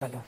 Bueno,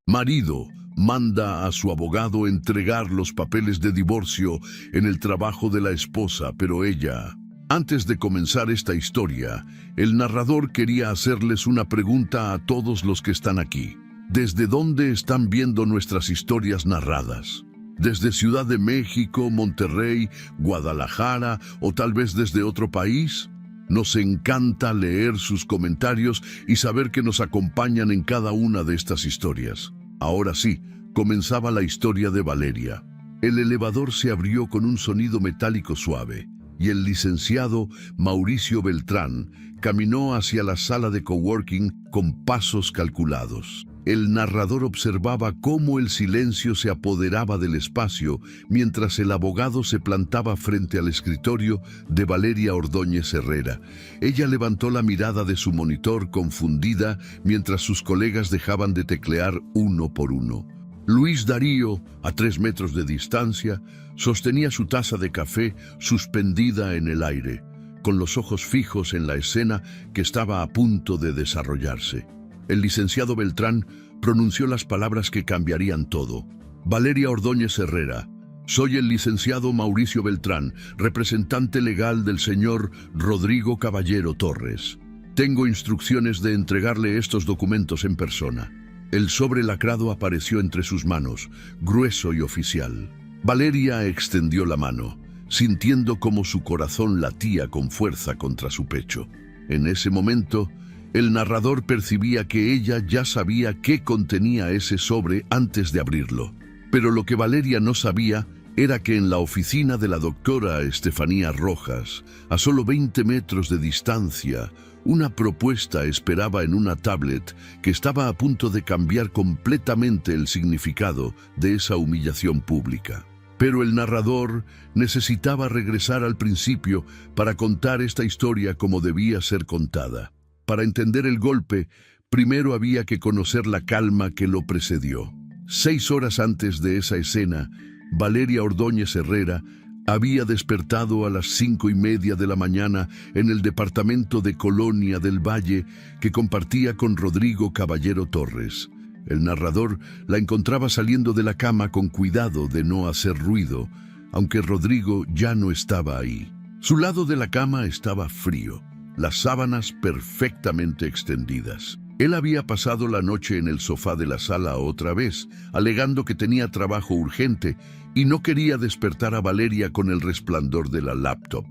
Marido manda a su abogado entregar los papeles de divorcio en el trabajo de la esposa, pero ella... Antes de comenzar esta historia, el narrador quería hacerles una pregunta a todos los que están aquí. ¿Desde dónde están viendo nuestras historias narradas? ¿Desde Ciudad de México, Monterrey, Guadalajara o tal vez desde otro país? Nos encanta leer sus comentarios y saber que nos acompañan en cada una de estas historias. Ahora sí, comenzaba la historia de Valeria. El elevador se abrió con un sonido metálico suave y el licenciado Mauricio Beltrán caminó hacia la sala de coworking con pasos calculados. El narrador observaba cómo el silencio se apoderaba del espacio mientras el abogado se plantaba frente al escritorio de Valeria Ordóñez Herrera. Ella levantó la mirada de su monitor confundida mientras sus colegas dejaban de teclear uno por uno. Luis Darío, a 3 metros de distancia, sostenía su taza de café suspendida en el aire, con los ojos fijos en la escena que estaba a punto de desarrollarse. El licenciado Beltrán pronunció las palabras que cambiarían todo. Valeria Ordóñez Herrera, soy el licenciado Mauricio Beltrán, representante legal del señor Rodrigo Caballero Torres. Tengo instrucciones de entregarle estos documentos en persona. El sobre lacrado apareció entre sus manos, grueso y oficial. Valeria extendió la mano, sintiendo cómo su corazón latía con fuerza contra su pecho. En ese momento, el narrador percibía que ella ya sabía qué contenía ese sobre antes de abrirlo. Pero lo que Valeria no sabía era que en la oficina de la doctora Estefanía Rojas, a solo 20 metros de distancia, una propuesta esperaba en una tablet que estaba a punto de cambiar completamente el significado de esa humillación pública. Pero el narrador necesitaba regresar al principio para contar esta historia como debía ser contada. Para entender el golpe, primero había que conocer la calma que lo precedió. 6 horas antes de esa escena, Valeria Ordóñez Herrera había despertado a las 5:30 de la mañana en el departamento de Colonia del Valle que compartía con Rodrigo Caballero Torres. El narrador la encontraba saliendo de la cama con cuidado de no hacer ruido, aunque Rodrigo ya no estaba ahí. Su lado de la cama estaba frío, las sábanas perfectamente extendidas. Él había pasado la noche en el sofá de la sala otra vez, alegando que tenía trabajo urgente y no quería despertar a Valeria con el resplandor de la laptop.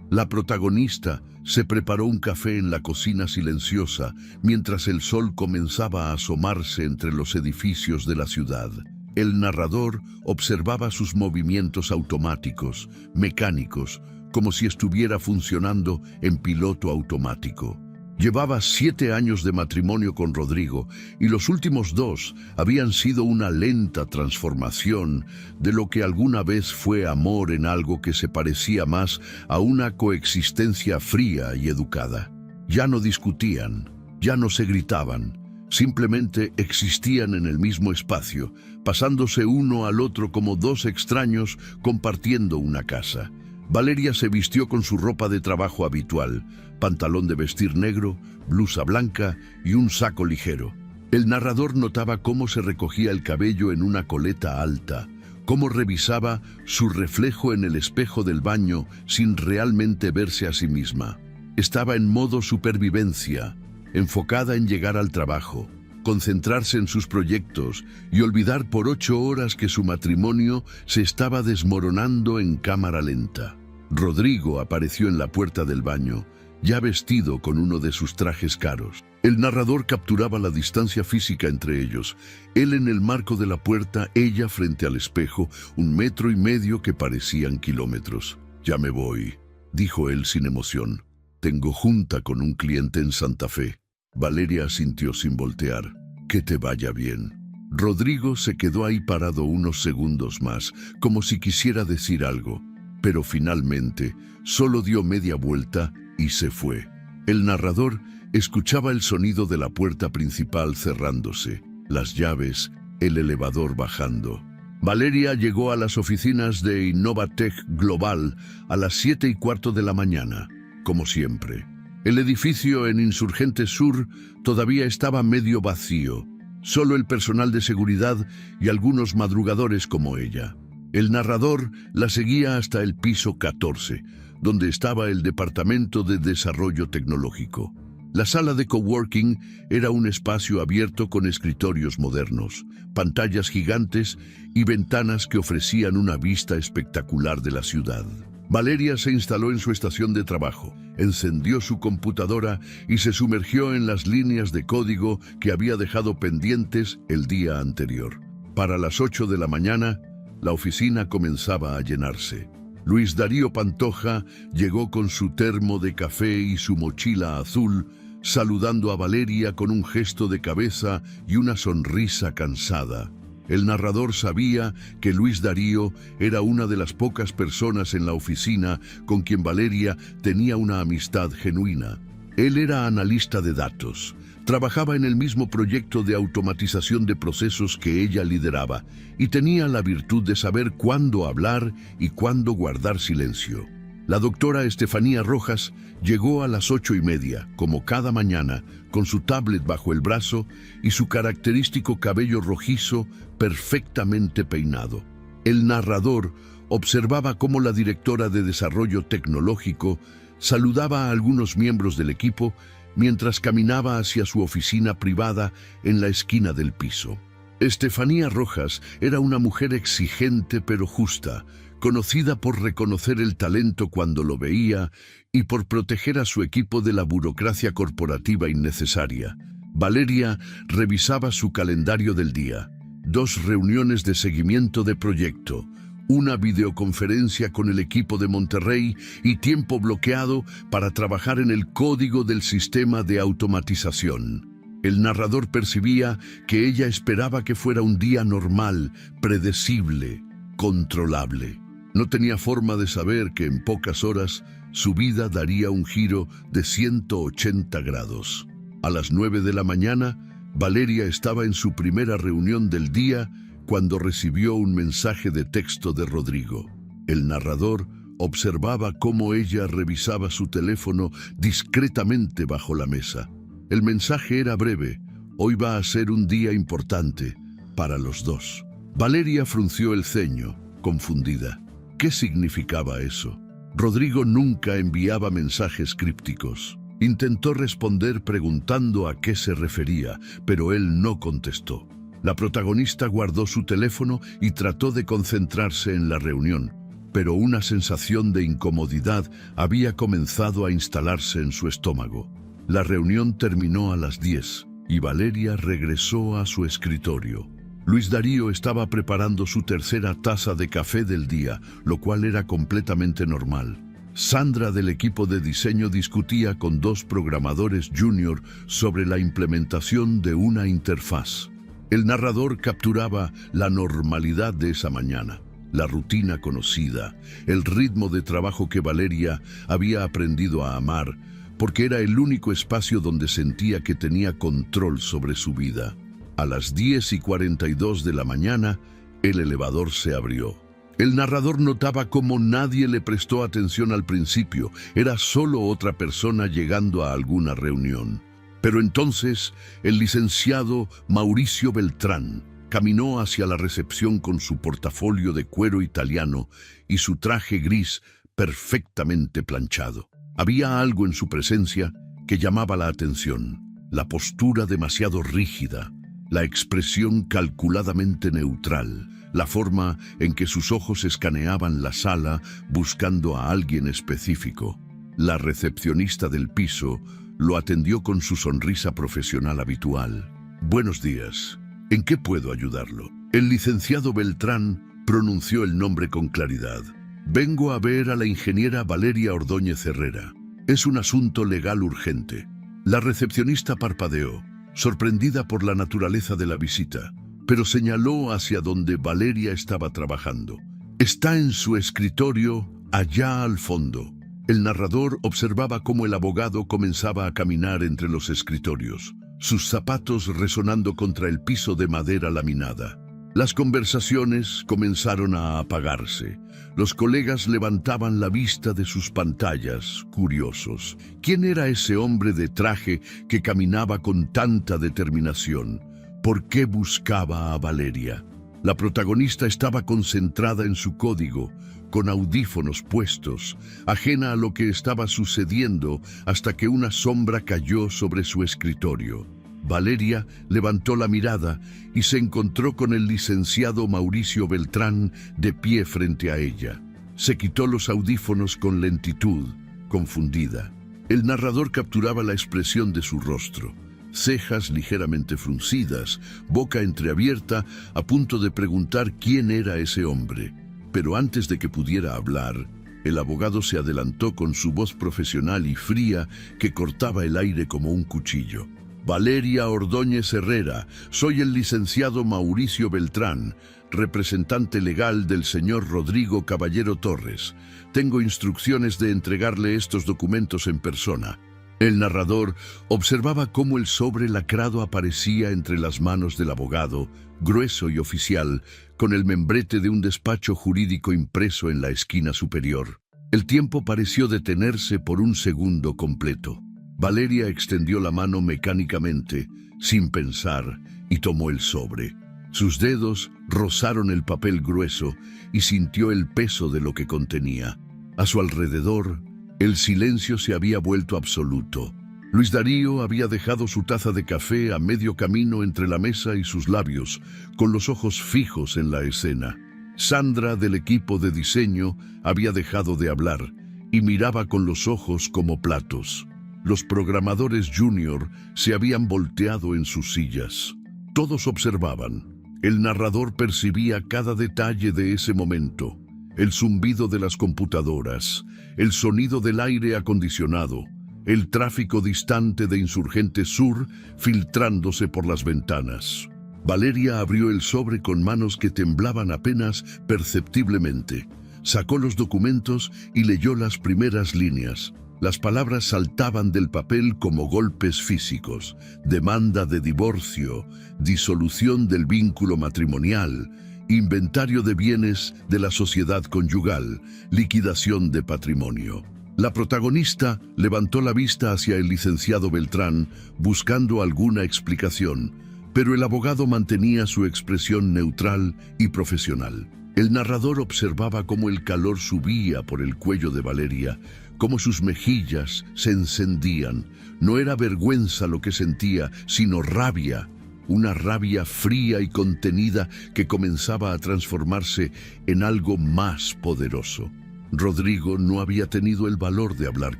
La protagonista se preparó un café en la cocina silenciosa mientras el sol comenzaba a asomarse entre los edificios de la ciudad. El narrador observaba sus movimientos automáticos, mecánicos, como si estuviera funcionando en piloto automático. Llevaba 7 años de matrimonio con Rodrigo y los últimos 2 habían sido una lenta transformación de lo que alguna vez fue amor en algo que se parecía más a una coexistencia fría y educada. Ya no discutían, ya no se gritaban, simplemente existían en el mismo espacio, pasándose uno al otro como 2 extraños compartiendo una casa. Valeria se vistió con su ropa de trabajo habitual, pantalón de vestir negro, blusa blanca y un saco ligero. El narrador notaba cómo se recogía el cabello en una coleta alta, cómo revisaba su reflejo en el espejo del baño sin realmente verse a sí misma. Estaba en modo supervivencia, enfocada en llegar al trabajo, concentrarse en sus proyectos y olvidar por 8 horas que su matrimonio se estaba desmoronando en cámara lenta. Rodrigo apareció en la puerta del baño, ya vestido con uno de sus trajes caros. El narrador capturaba la distancia física entre ellos, él en el marco de la puerta, ella frente al espejo, 1,5 metros que parecían kilómetros. «Ya me voy», dijo él sin emoción. «Tengo junta con un cliente en Santa Fe». Valeria asintió sin voltear. «Que te vaya bien». Rodrigo se quedó ahí parado unos segundos más, como si quisiera decir algo, pero finalmente solo dio media vuelta y se fue. El narrador escuchaba el sonido de la puerta principal cerrándose, las llaves, el elevador bajando. Valeria llegó a las oficinas de Innovatech Global a las 7:15 de la mañana, como siempre. El edificio en Insurgente Sur todavía estaba medio vacío, solo el personal de seguridad y algunos madrugadores como ella. El narrador la seguía hasta el piso 14, donde estaba el Departamento de Desarrollo Tecnológico. La sala de coworking era un espacio abierto con escritorios modernos, pantallas gigantes y ventanas que ofrecían una vista espectacular de la ciudad. Valeria se instaló en su estación de trabajo, encendió su computadora y se sumergió en las líneas de código que había dejado pendientes el día anterior. Para las 8 de la mañana, la oficina comenzaba a llenarse. Luis Darío Pantoja llegó con su termo de café y su mochila azul, saludando a Valeria con un gesto de cabeza y una sonrisa cansada. El narrador sabía que Luis Darío era una de las pocas personas en la oficina con quien Valeria tenía una amistad genuina. Él era analista de datos, trabajaba en el mismo proyecto de automatización de procesos que ella lideraba y tenía la virtud de saber cuándo hablar y cuándo guardar silencio. La doctora Estefanía Rojas llegó a las 8:30, como cada mañana, con su tablet bajo el brazo y su característico cabello rojizo perfectamente peinado. El narrador observaba cómo la directora de Desarrollo Tecnológico saludaba a algunos miembros del equipo mientras caminaba hacia su oficina privada en la esquina del piso. Estefanía Rojas era una mujer exigente pero justa, conocida por reconocer el talento cuando lo veía y por proteger a su equipo de la burocracia corporativa innecesaria. Valeria revisaba su calendario del día, 2 reuniones de seguimiento de proyecto, una videoconferencia con el equipo de Monterrey y tiempo bloqueado para trabajar en el código del sistema de automatización. El narrador percibía que ella esperaba que fuera un día normal, predecible, controlable. No tenía forma de saber que en pocas horas su vida daría un giro de 180 grados. A las 9 de la mañana, Valeria estaba en su primera reunión del día cuando recibió un mensaje de texto de Rodrigo. El narrador observaba cómo ella revisaba su teléfono discretamente bajo la mesa. El mensaje era breve: hoy va a ser un día importante para los dos. Valeria frunció el ceño, confundida. ¿Qué significaba eso? Rodrigo nunca enviaba mensajes crípticos. Intentó responder preguntando a qué se refería, pero él no contestó. La protagonista guardó su teléfono y trató de concentrarse en la reunión, pero una sensación de incomodidad había comenzado a instalarse en su estómago. La reunión terminó a las 10 y Valeria regresó a su escritorio. Luis Darío estaba preparando su tercera taza de café del día, lo cual era completamente normal. Sandra del equipo de diseño discutía con 2 programadores junior sobre la implementación de una interfaz. El narrador capturaba la normalidad de esa mañana, la rutina conocida, el ritmo de trabajo que Valeria había aprendido a amar, porque era el único espacio donde sentía que tenía control sobre su vida. A las 10:42 de la mañana, el elevador se abrió. El narrador notaba cómo nadie le prestó atención al principio, era solo otra persona llegando a alguna reunión. Pero entonces, el licenciado Mauricio Beltrán caminó hacia la recepción con su portafolio de cuero italiano y su traje gris perfectamente planchado. Había algo en su presencia que llamaba la atención: la postura demasiado rígida, la expresión calculadamente neutral, la forma en que sus ojos escaneaban la sala buscando a alguien específico. La recepcionista del piso lo atendió con su sonrisa profesional habitual. «Buenos días. ¿En qué puedo ayudarlo?» El licenciado Beltrán pronunció el nombre con claridad. «Vengo a ver a la ingeniera Valeria Ordóñez Herrera. Es un asunto legal urgente». La recepcionista parpadeó, sorprendida por la naturaleza de la visita, pero señaló hacia donde Valeria estaba trabajando. «Está en su escritorio, allá al fondo». El narrador observaba cómo el abogado comenzaba a caminar entre los escritorios, sus zapatos resonando contra el piso de madera laminada. Las conversaciones comenzaron a apagarse. Los colegas levantaban la vista de sus pantallas, curiosos. ¿Quién era ese hombre de traje que caminaba con tanta determinación? ¿Por qué buscaba a Valeria? La protagonista estaba concentrada en su código, con audífonos puestos, ajena a lo que estaba sucediendo hasta que una sombra cayó sobre su escritorio. Valeria levantó la mirada y se encontró con el licenciado Mauricio Beltrán de pie frente a ella. Se quitó los audífonos con lentitud, confundida. El narrador capturaba la expresión de su rostro. Cejas ligeramente fruncidas, boca entreabierta, a punto de preguntar quién era ese hombre. Pero antes de que pudiera hablar, el abogado se adelantó con su voz profesional y fría que cortaba el aire como un cuchillo. Valeria Ordóñez Herrera, soy el licenciado Mauricio Beltrán, representante legal del señor Rodrigo Caballero Torres. Tengo instrucciones de entregarle estos documentos en persona. El narrador observaba cómo el sobre lacrado aparecía entre las manos del abogado, grueso y oficial, con el membrete de un despacho jurídico impreso en la esquina superior. El tiempo pareció detenerse por un segundo completo. Valeria extendió la mano mecánicamente, sin pensar, y tomó el sobre. Sus dedos rozaron el papel grueso y sintió el peso de lo que contenía. A su alrededor, el silencio se había vuelto absoluto. Luis Darío había dejado su taza de café a medio camino entre la mesa y sus labios, con los ojos fijos en la escena. Sandra, del equipo de diseño, había dejado de hablar y miraba con los ojos como platos. Los programadores junior se habían volteado en sus sillas. Todos observaban. El narrador percibía cada detalle de ese momento. El zumbido de las computadoras, el sonido del aire acondicionado, el tráfico distante de Insurgente Sur filtrándose por las ventanas. Valeria abrió el sobre con manos que temblaban apenas perceptiblemente. Sacó los documentos y leyó las primeras líneas. Las palabras saltaban del papel como golpes físicos: demanda de divorcio, disolución del vínculo matrimonial, inventario de bienes de la sociedad conyugal, liquidación de patrimonio. La protagonista levantó la vista hacia el licenciado Beltrán, buscando alguna explicación, pero el abogado mantenía su expresión neutral y profesional. El narrador observaba cómo el calor subía por el cuello de Valeria, cómo sus mejillas se encendían. No era vergüenza lo que sentía, sino rabia, una rabia fría y contenida que comenzaba a transformarse en algo más poderoso. Rodrigo no había tenido el valor de hablar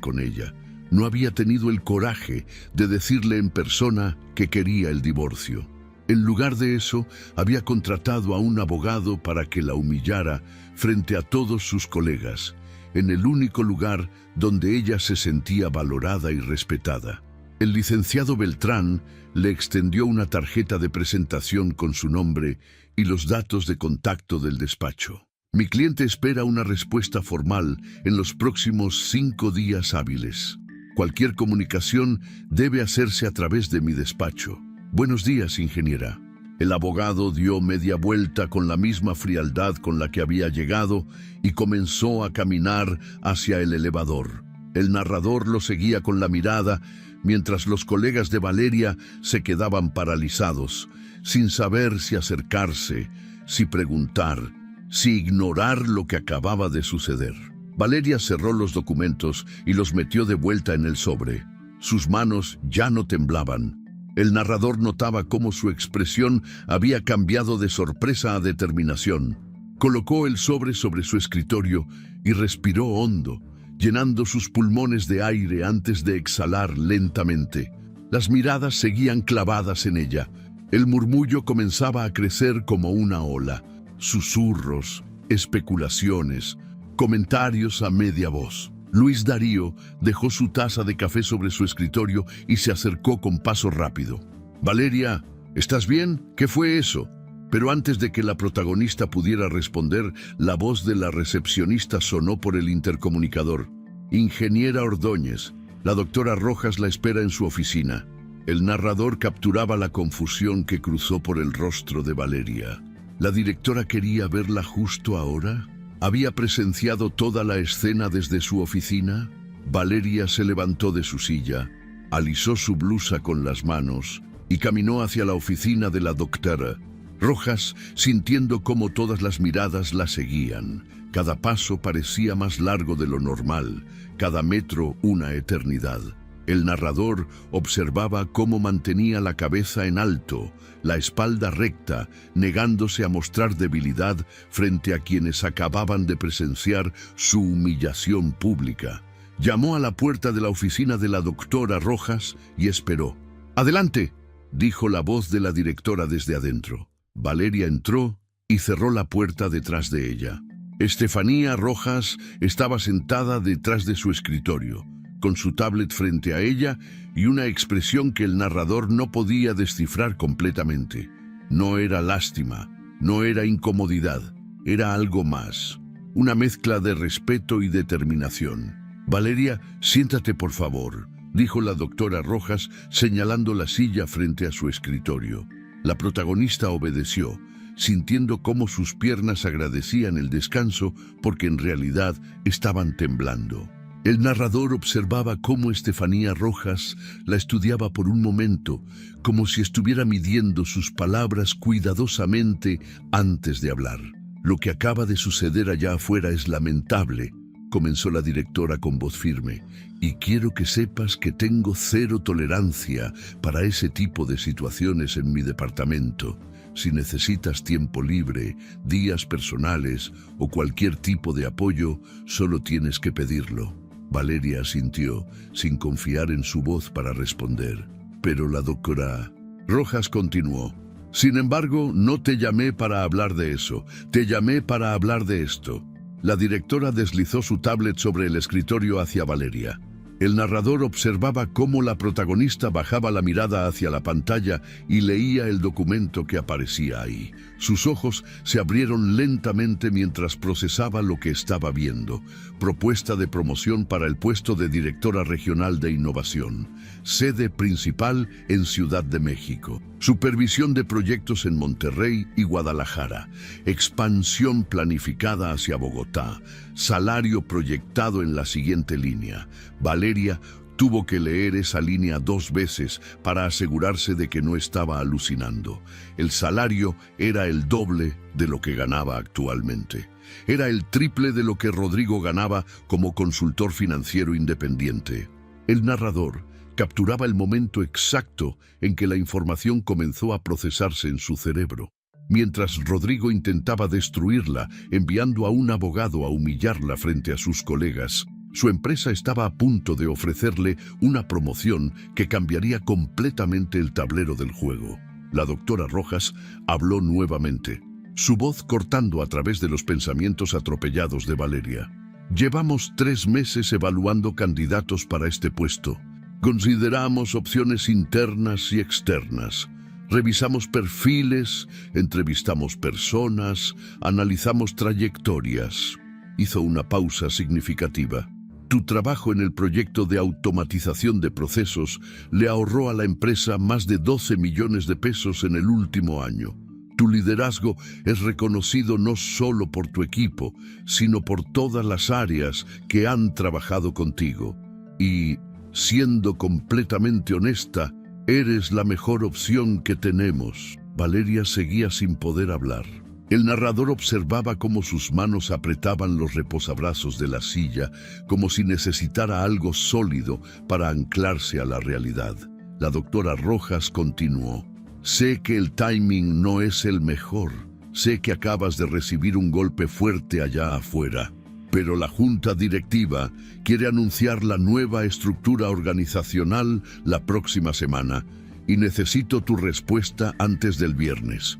con ella, no había tenido el coraje de decirle en persona que quería el divorcio. En lugar de eso, había contratado a un abogado para que la humillara frente a todos sus colegas, en el único lugar donde ella se sentía valorada y respetada. El licenciado Beltrán le extendió una tarjeta de presentación con su nombre y los datos de contacto del despacho. Mi cliente espera una respuesta formal en los próximos 5 días hábiles. Cualquier comunicación debe hacerse a través de mi despacho. Buenos días, ingeniera. El abogado dio media vuelta con la misma frialdad con la que había llegado y comenzó a caminar hacia el elevador. El narrador lo seguía con la mirada, mientras los colegas de Valeria se quedaban paralizados, sin saber si acercarse, si preguntar, si ignorar lo que acababa de suceder. Valeria cerró los documentos y los metió de vuelta en el sobre. Sus manos ya no temblaban. El narrador notaba cómo su expresión había cambiado de sorpresa a determinación. Colocó el sobre su escritorio y respiró hondo, llenando sus pulmones de aire antes de exhalar lentamente. Las miradas seguían clavadas en ella. El murmullo comenzaba a crecer como una ola. Susurros, especulaciones, comentarios a media voz. Luis Darío dejó su taza de café sobre su escritorio y se acercó con paso rápido. Valeria, ¿estás bien? ¿Qué fue eso? Pero antes de que la protagonista pudiera responder, la voz de la recepcionista sonó por el intercomunicador. Ingeniera Ordóñez, la doctora Rojas la espera en su oficina. El narrador capturaba la confusión que cruzó por el rostro de Valeria. ¿La directora quería verla justo ahora? ¿Había presenciado toda la escena desde su oficina? Valeria se levantó de su silla, alisó su blusa con las manos y caminó hacia la oficina de la doctora Rojas, sintiendo cómo todas las miradas la seguían. Cada paso parecía más largo de lo normal, cada metro una eternidad. El narrador observaba cómo mantenía la cabeza en alto, la espalda recta, negándose a mostrar debilidad frente a quienes acababan de presenciar su humillación pública. Llamó a la puerta de la oficina de la doctora Rojas y esperó. «¡Adelante!», dijo la voz de la directora desde adentro. Valeria entró y cerró la puerta detrás de ella. Estefanía Rojas estaba sentada detrás de su escritorio, con su tablet frente a ella y una expresión que el narrador no podía descifrar completamente. No era lástima, no era incomodidad, era algo más, una mezcla de respeto y determinación. «Valeria, siéntate por favor», dijo la doctora Rojas, señalando la silla frente a su escritorio. La protagonista obedeció, sintiendo cómo sus piernas agradecían el descanso porque en realidad estaban temblando. El narrador observaba cómo Estefanía Rojas la estudiaba por un momento, como si estuviera midiendo sus palabras cuidadosamente antes de hablar. «Lo que acaba de suceder allá afuera es lamentable», comenzó la directora con voz firme, «y quiero que sepas que tengo cero tolerancia para ese tipo de situaciones en mi departamento. Si necesitas tiempo libre, días personales o cualquier tipo de apoyo, solo tienes que pedirlo». Valeria asintió, sin confiar en su voz para responder. Pero la doctora Rojas continuó. «Sin embargo, no te llamé para hablar de eso, te llamé para hablar de esto». La directora deslizó su tablet sobre el escritorio hacia Valeria. El narrador observaba cómo la protagonista bajaba la mirada hacia la pantalla y leía el documento que aparecía ahí. Sus ojos se abrieron lentamente mientras procesaba lo que estaba viendo. Propuesta de promoción para el puesto de directora regional de innovación. Sede principal en Ciudad de México. Supervisión de proyectos en Monterrey y Guadalajara. Expansión planificada hacia Bogotá. Salario proyectado en la siguiente línea. Valeria tuvo que leer esa línea 2 veces para asegurarse de que no estaba alucinando. El salario era el doble de lo que ganaba actualmente. Era el triple de lo que Rodrigo ganaba como consultor financiero independiente. El narrador capturaba el momento exacto en que la información comenzó a procesarse en su cerebro. Mientras Rodrigo intentaba destruirla, enviando a un abogado a humillarla frente a sus colegas, su empresa estaba a punto de ofrecerle una promoción que cambiaría completamente el tablero del juego. La doctora Rojas habló nuevamente, su voz cortando a través de los pensamientos atropellados de Valeria. «Llevamos 3 meses evaluando candidatos para este puesto. Consideramos opciones internas y externas. Revisamos perfiles, entrevistamos personas, analizamos trayectorias». Hizo una pausa significativa. «Tu trabajo en el proyecto de automatización de procesos le ahorró a la empresa más de 12 millones de pesos en el último año. Tu liderazgo es reconocido no solo por tu equipo, sino por todas las áreas que han trabajado contigo. Y, siendo completamente honesta, eres la mejor opción que tenemos». Valeria seguía sin poder hablar. El narrador observaba cómo sus manos apretaban los reposabrazos de la silla, como si necesitara algo sólido para anclarse a la realidad. La doctora Rojas continuó. «Sé que el timing no es el mejor. Sé que acabas de recibir un golpe fuerte allá afuera. Pero la junta directiva quiere anunciar la nueva estructura organizacional la próxima semana y necesito tu respuesta antes del viernes».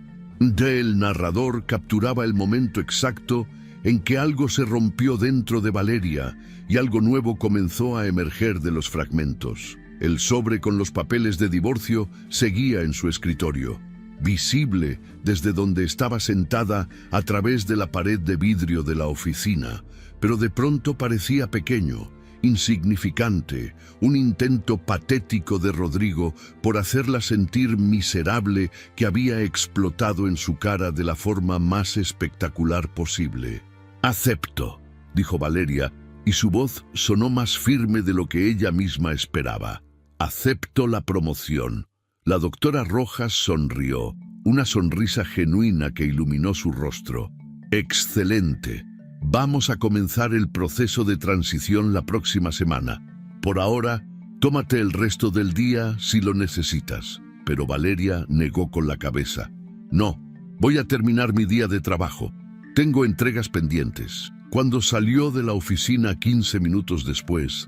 El narrador capturaba el momento exacto en que algo se rompió dentro de Valeria y algo nuevo comenzó a emerger de los fragmentos. El sobre con los papeles de divorcio seguía en su escritorio, visible desde donde estaba sentada a través de la pared de vidrio de la oficina, pero de pronto parecía pequeño insignificante, un intento patético de Rodrigo por hacerla sentir miserable que había explotado en su cara de la forma más espectacular posible. «Acepto», dijo Valeria, y su voz sonó más firme de lo que ella misma esperaba. «Acepto la promoción». La doctora Rojas sonrió, una sonrisa genuina que iluminó su rostro. «Excelente. Vamos a comenzar el proceso de transición la próxima semana. Por ahora, tómate el resto del día si lo necesitas». Pero Valeria negó con la cabeza. «No, voy a terminar mi día de trabajo. Tengo entregas pendientes». Cuando salió de la oficina 15 minutos después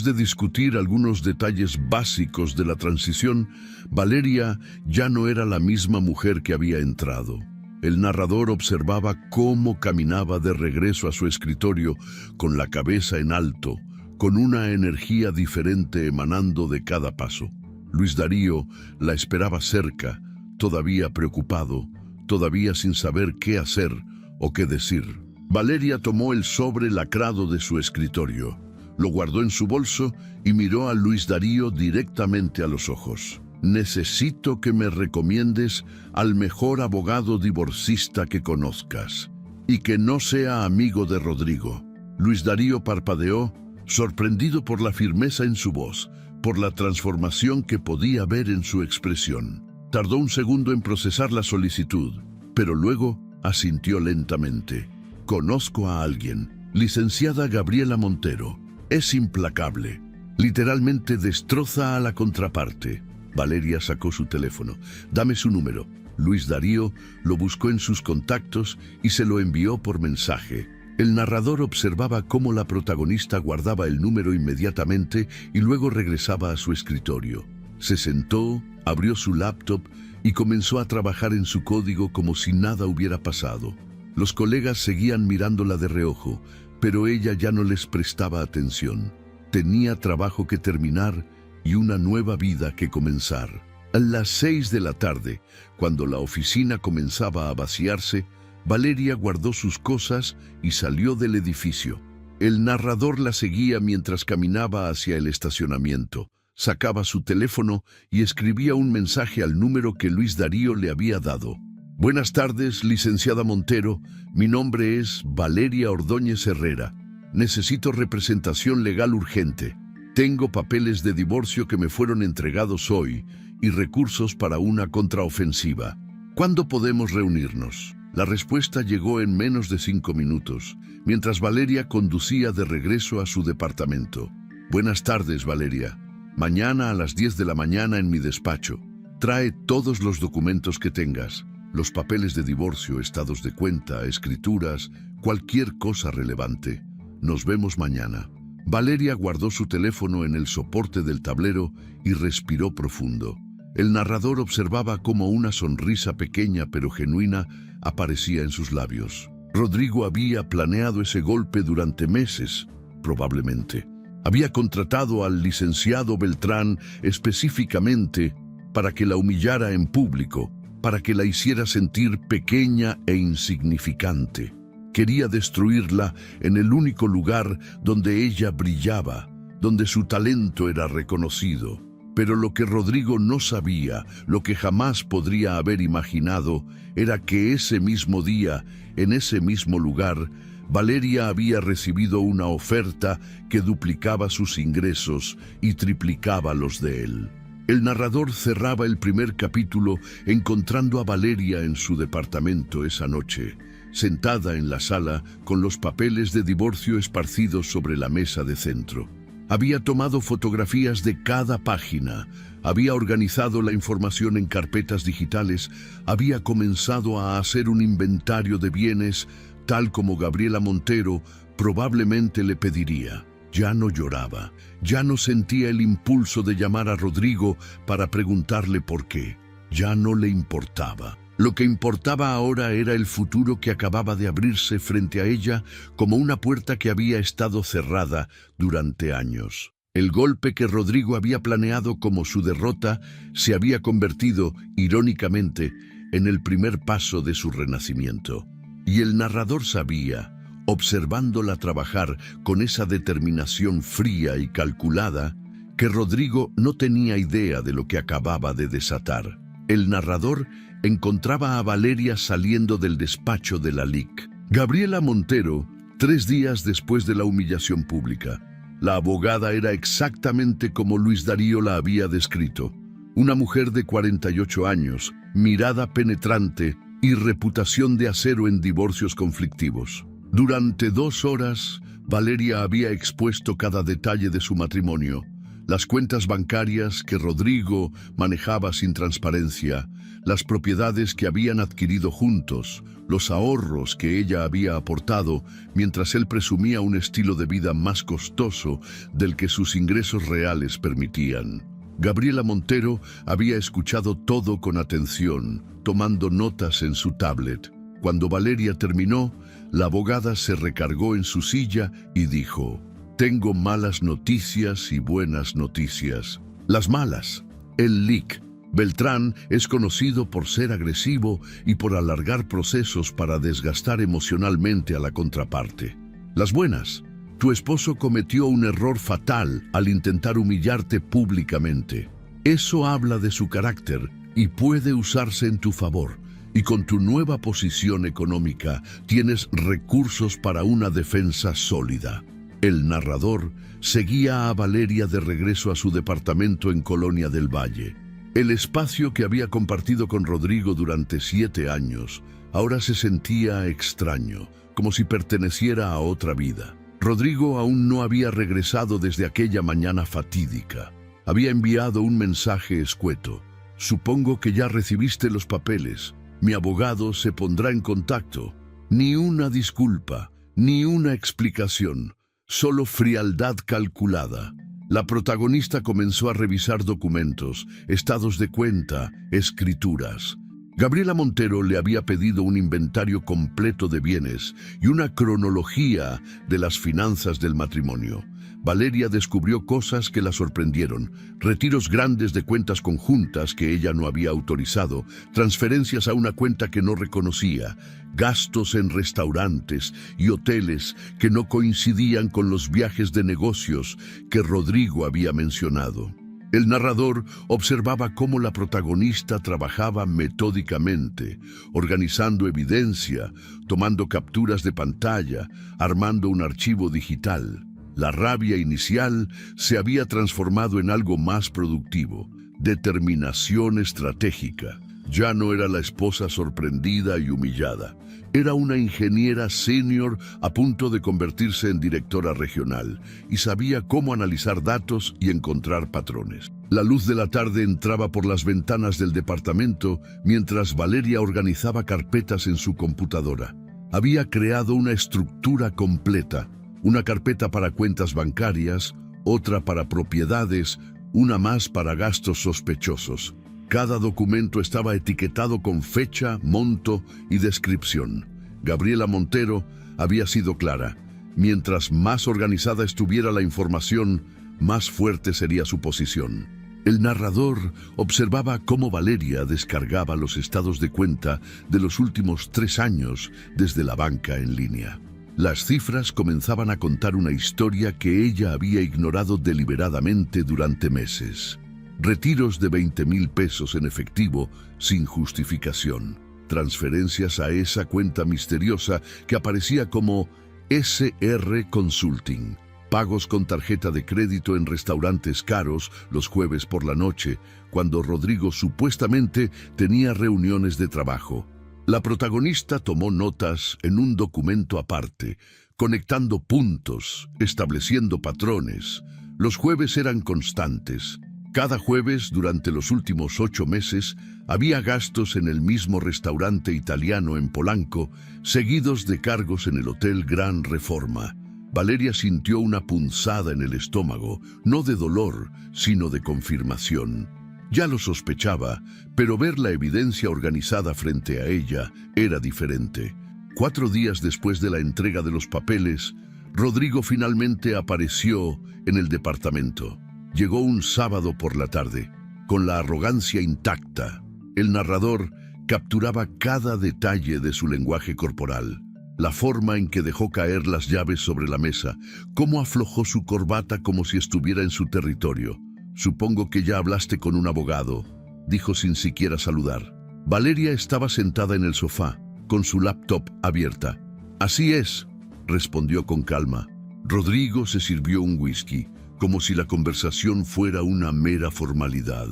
de discutir algunos detalles básicos de la transición, Valeria ya no era la misma mujer que había entrado. El narrador observaba cómo caminaba de regreso a su escritorio con la cabeza en alto, con una energía diferente emanando de cada paso. Luis Darío la esperaba cerca, todavía preocupado, todavía sin saber qué hacer o qué decir. Valeria tomó el sobre lacrado de su escritorio, lo guardó en su bolso y miró a Luis Darío directamente a los ojos. «Necesito que me recomiendes al mejor abogado divorcista que conozcas, y que no sea amigo de Rodrigo». Luis Darío parpadeó, sorprendido por la firmeza en su voz, por la transformación que podía ver en su expresión. Tardó un segundo en procesar la solicitud, pero luego asintió lentamente. «Conozco a alguien, licenciada Gabriela Montero. Es implacable. Literalmente destroza a la contraparte». Valeria sacó su teléfono. «Dame su número». Luis Darío lo buscó en sus contactos y se lo envió por mensaje. El narrador observaba cómo la protagonista guardaba el número inmediatamente y luego regresaba a su escritorio. Se sentó, abrió su laptop y comenzó a trabajar en su código como si nada hubiera pasado. Los colegas seguían mirándola de reojo, pero ella ya no les prestaba atención. Tenía trabajo que terminar y una nueva vida que comenzar. A las 6 de la tarde, cuando la oficina comenzaba a vaciarse, Valeria guardó sus cosas y salió del edificio. El narrador la seguía mientras caminaba hacia el estacionamiento. Sacaba su teléfono y escribía un mensaje al número que Luis Darío le había dado. «Buenas tardes, licenciada Montero. Mi nombre es Valeria Ordóñez Herrera. Necesito representación legal urgente. Tengo papeles de divorcio que me fueron entregados hoy y recursos para una contraofensiva. ¿Cuándo podemos reunirnos?». La respuesta llegó en menos de 5 minutos, mientras Valeria conducía de regreso a su departamento. «Buenas tardes, Valeria. Mañana a las 10 de la mañana en mi despacho. Trae todos los documentos que tengas. Los papeles de divorcio, estados de cuenta, escrituras, cualquier cosa relevante. Nos vemos mañana». Valeria guardó su teléfono en el soporte del tablero y respiró profundo. El narrador observaba cómo una sonrisa pequeña pero genuina aparecía en sus labios. Rodrigo había planeado ese golpe durante meses, probablemente. Había contratado al licenciado Beltrán específicamente para que la humillara en público, para que la hiciera sentir pequeña e insignificante. Quería destruirla en el único lugar donde ella brillaba, donde su talento era reconocido. Pero lo que Rodrigo no sabía, lo que jamás podría haber imaginado, era que ese mismo día, en ese mismo lugar, Valeria había recibido una oferta que duplicaba sus ingresos y triplicaba los de él. El narrador cerraba el primer capítulo encontrando a Valeria en su departamento esa noche, sentada en la sala con los papeles de divorcio esparcidos sobre la mesa de centro. Había tomado fotografías de cada página, había organizado la información en carpetas digitales, había comenzado a hacer un inventario de bienes, tal como Gabriela Montero probablemente le pediría. Ya no lloraba, ya no sentía el impulso de llamar a Rodrigo para preguntarle por qué. Ya no le importaba. Lo que importaba ahora era el futuro que acababa de abrirse frente a ella como una puerta que había estado cerrada durante años. El golpe que Rodrigo había planeado como su derrota se había convertido, irónicamente, en el primer paso de su renacimiento. Y el narrador sabía, observándola trabajar con esa determinación fría y calculada que Rodrigo no tenía idea de lo que acababa de desatar. El narrador encontraba a Valeria saliendo del despacho de la LIC. Gabriela Montero, 3 días después de la humillación pública. La abogada era exactamente como Luis Darío la había descrito. Una mujer de 48 años, mirada penetrante y reputación de acero en divorcios conflictivos. Durante 2 horas, Valeria había expuesto cada detalle de su matrimonio. Las cuentas bancarias que Rodrigo manejaba sin transparencia, las propiedades que habían adquirido juntos, los ahorros que ella había aportado, mientras él presumía un estilo de vida más costoso del que sus ingresos reales permitían. Gabriela Montero había escuchado todo con atención, tomando notas en su tablet. Cuando Valeria terminó, la abogada se recargó en su silla y dijo: «Tengo malas noticias y buenas noticias. Las malas. El LIC. Beltrán es conocido por ser agresivo y por alargar procesos para desgastar emocionalmente a la contraparte. Las buenas. Tu esposo cometió un error fatal al intentar humillarte públicamente. Eso habla de su carácter y puede usarse en tu favor. Y con tu nueva posición económica tienes recursos para una defensa sólida». El narrador seguía a Valeria de regreso a su departamento en Colonia del Valle. El espacio que había compartido con Rodrigo durante 7 años ahora se sentía extraño, como si perteneciera a otra vida. Rodrigo aún no había regresado desde aquella mañana fatídica. Había enviado un mensaje escueto: «Supongo que ya recibiste los papeles. Mi abogado se pondrá en contacto». Ni una disculpa, ni una explicación. Solo frialdad calculada. La protagonista comenzó a revisar documentos, estados de cuenta, escrituras. Gabriela Montero le había pedido un inventario completo de bienes y una cronología de las finanzas del matrimonio. Valeria descubrió cosas que la sorprendieron: retiros grandes de cuentas conjuntas que ella no había autorizado, transferencias a una cuenta que no reconocía, gastos en restaurantes y hoteles que no coincidían con los viajes de negocios que Rodrigo había mencionado. El narrador observaba cómo la protagonista trabajaba metódicamente, organizando evidencia, tomando capturas de pantalla, armando un archivo digital. La rabia inicial se había transformado en algo más productivo: determinación estratégica. Ya no era la esposa sorprendida y humillada. Era una ingeniera senior a punto de convertirse en directora regional y sabía cómo analizar datos y encontrar patrones. La luz de la tarde entraba por las ventanas del departamento mientras Valeria organizaba carpetas en su computadora. Había creado una estructura completa: una carpeta para cuentas bancarias, otra para propiedades, una más para gastos sospechosos. Cada documento estaba etiquetado con fecha, monto y descripción. Gabriela Montero había sido clara: mientras más organizada estuviera la información, más fuerte sería su posición. El narrador observaba cómo Valeria descargaba los estados de cuenta de los últimos 3 años desde la banca en línea. Las cifras comenzaban a contar una historia que ella había ignorado deliberadamente durante meses. Retiros de 20,000 pesos en efectivo sin justificación. Transferencias a esa cuenta misteriosa que aparecía como SR Consulting. Pagos con tarjeta de crédito en restaurantes caros los jueves por la noche, cuando Rodrigo supuestamente tenía reuniones de trabajo. La protagonista tomó notas en un documento aparte, conectando puntos, estableciendo patrones. Los jueves eran constantes. Cada jueves, durante los últimos 8 meses, había gastos en el mismo restaurante italiano en Polanco, seguidos de cargos en el Hotel Gran Reforma. Valeria sintió una punzada en el estómago, no de dolor, sino de confirmación. Ya lo sospechaba, pero ver la evidencia organizada frente a ella era diferente. 4 días después de la entrega de los papeles, Rodrigo finalmente apareció en el departamento. Llegó un sábado por la tarde, con la arrogancia intacta. El narrador capturaba cada detalle de su lenguaje corporal. La forma en que dejó caer las llaves sobre la mesa, cómo aflojó su corbata como si estuviera en su territorio. «Supongo que ya hablaste con un abogado», dijo sin siquiera saludar. Valeria estaba sentada en el sofá, con su laptop abierta. «Así es», respondió con calma. Rodrigo se sirvió un whisky, como si la conversación fuera una mera formalidad.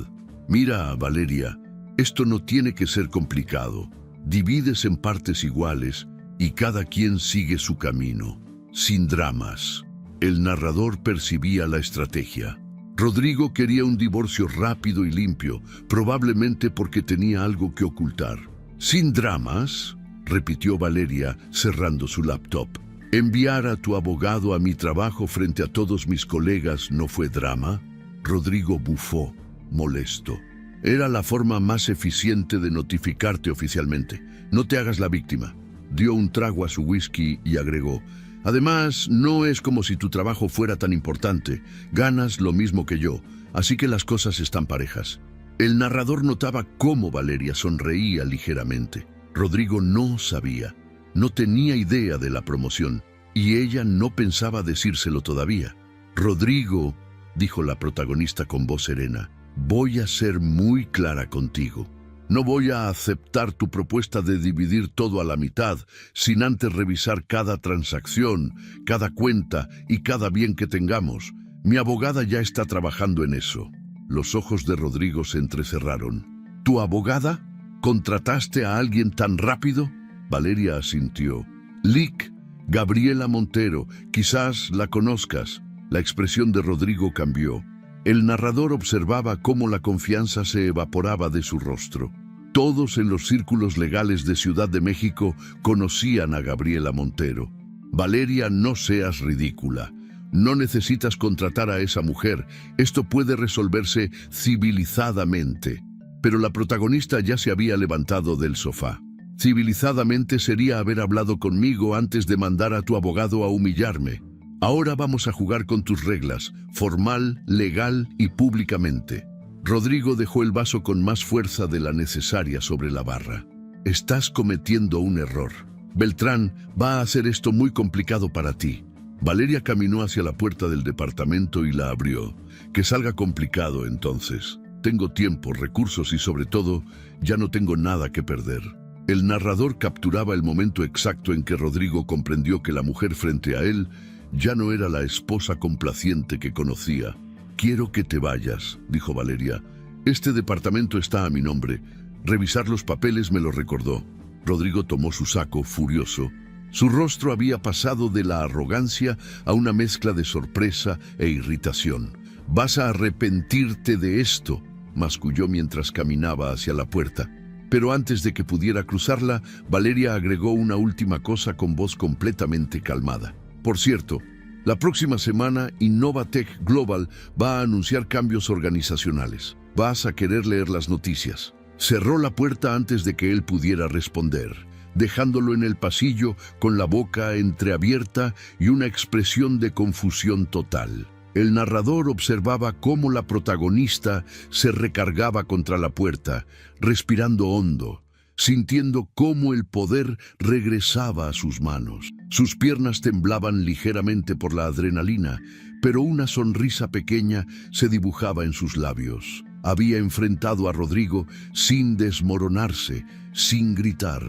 «Mira, Valeria, esto no tiene que ser complicado. Divides en partes iguales y cada quien sigue su camino, sin dramas». El narrador percibía la estrategia. Rodrigo quería un divorcio rápido y limpio, probablemente porque tenía algo que ocultar. «¿Sin dramas?», repitió Valeria, cerrando su laptop. «¿Enviar a tu abogado a mi trabajo frente a todos mis colegas no fue drama?». Rodrigo bufó, molesto. «Era la forma más eficiente de notificarte oficialmente. No te hagas la víctima». Dio un trago a su whisky y agregó: «Además, no es como si tu trabajo fuera tan importante. Ganas lo mismo que yo, así que las cosas están parejas». El narrador notaba cómo Valeria sonreía ligeramente. Rodrigo no sabía, no tenía idea de la promoción, y ella no pensaba decírselo todavía. «Rodrigo», dijo la protagonista con voz serena, «voy a ser muy clara contigo. No voy a aceptar tu propuesta de dividir todo a la mitad sin antes revisar cada transacción, cada cuenta y cada bien que tengamos. Mi abogada ya está trabajando en eso». Los ojos de Rodrigo se entrecerraron. «¿Tu abogada? ¿Contrataste a alguien tan rápido?». Valeria asintió. «Lic, Gabriela Montero, quizás la conozcas». La expresión de Rodrigo cambió. El narrador observaba cómo la confianza se evaporaba de su rostro. Todos en los círculos legales de Ciudad de México conocían a Gabriela Montero. «Valeria, no seas ridícula. No necesitas contratar a esa mujer. Esto puede resolverse civilizadamente». Pero la protagonista ya se había levantado del sofá. «Civilizadamente sería haber hablado conmigo antes de mandar a tu abogado a humillarme. Ahora vamos a jugar con tus reglas, formal, legal y públicamente». Rodrigo dejó el vaso con más fuerza de la necesaria sobre la barra. «Estás cometiendo un error. Beltrán va a hacer esto muy complicado para ti». Valeria caminó hacia la puerta del departamento y la abrió. «Que salga complicado entonces. Tengo tiempo, recursos y sobre todo, ya no tengo nada que perder». El narrador capturaba el momento exacto en que Rodrigo comprendió que la mujer frente a él ya no era la esposa complaciente que conocía. «Quiero que te vayas», dijo Valeria. «Este departamento está a mi nombre. Revisar los papeles me lo recordó». Rodrigo tomó su saco, furioso. Su rostro había pasado de la arrogancia a una mezcla de sorpresa e irritación. «Vas a arrepentirte de esto», masculló mientras caminaba hacia la puerta. Pero antes de que pudiera cruzarla, Valeria agregó una última cosa con voz completamente calmada. «Por cierto, la próxima semana Innovatech Global va a anunciar cambios organizacionales. Vas a querer leer las noticias». Cerró la puerta antes de que él pudiera responder, dejándolo en el pasillo con la boca entreabierta y una expresión de confusión total. El narrador observaba cómo la protagonista se recargaba contra la puerta, respirando hondo, sintiendo cómo el poder regresaba a sus manos. Sus piernas temblaban ligeramente por la adrenalina, pero una sonrisa pequeña se dibujaba en sus labios. Había enfrentado a Rodrigo sin desmoronarse, sin gritar,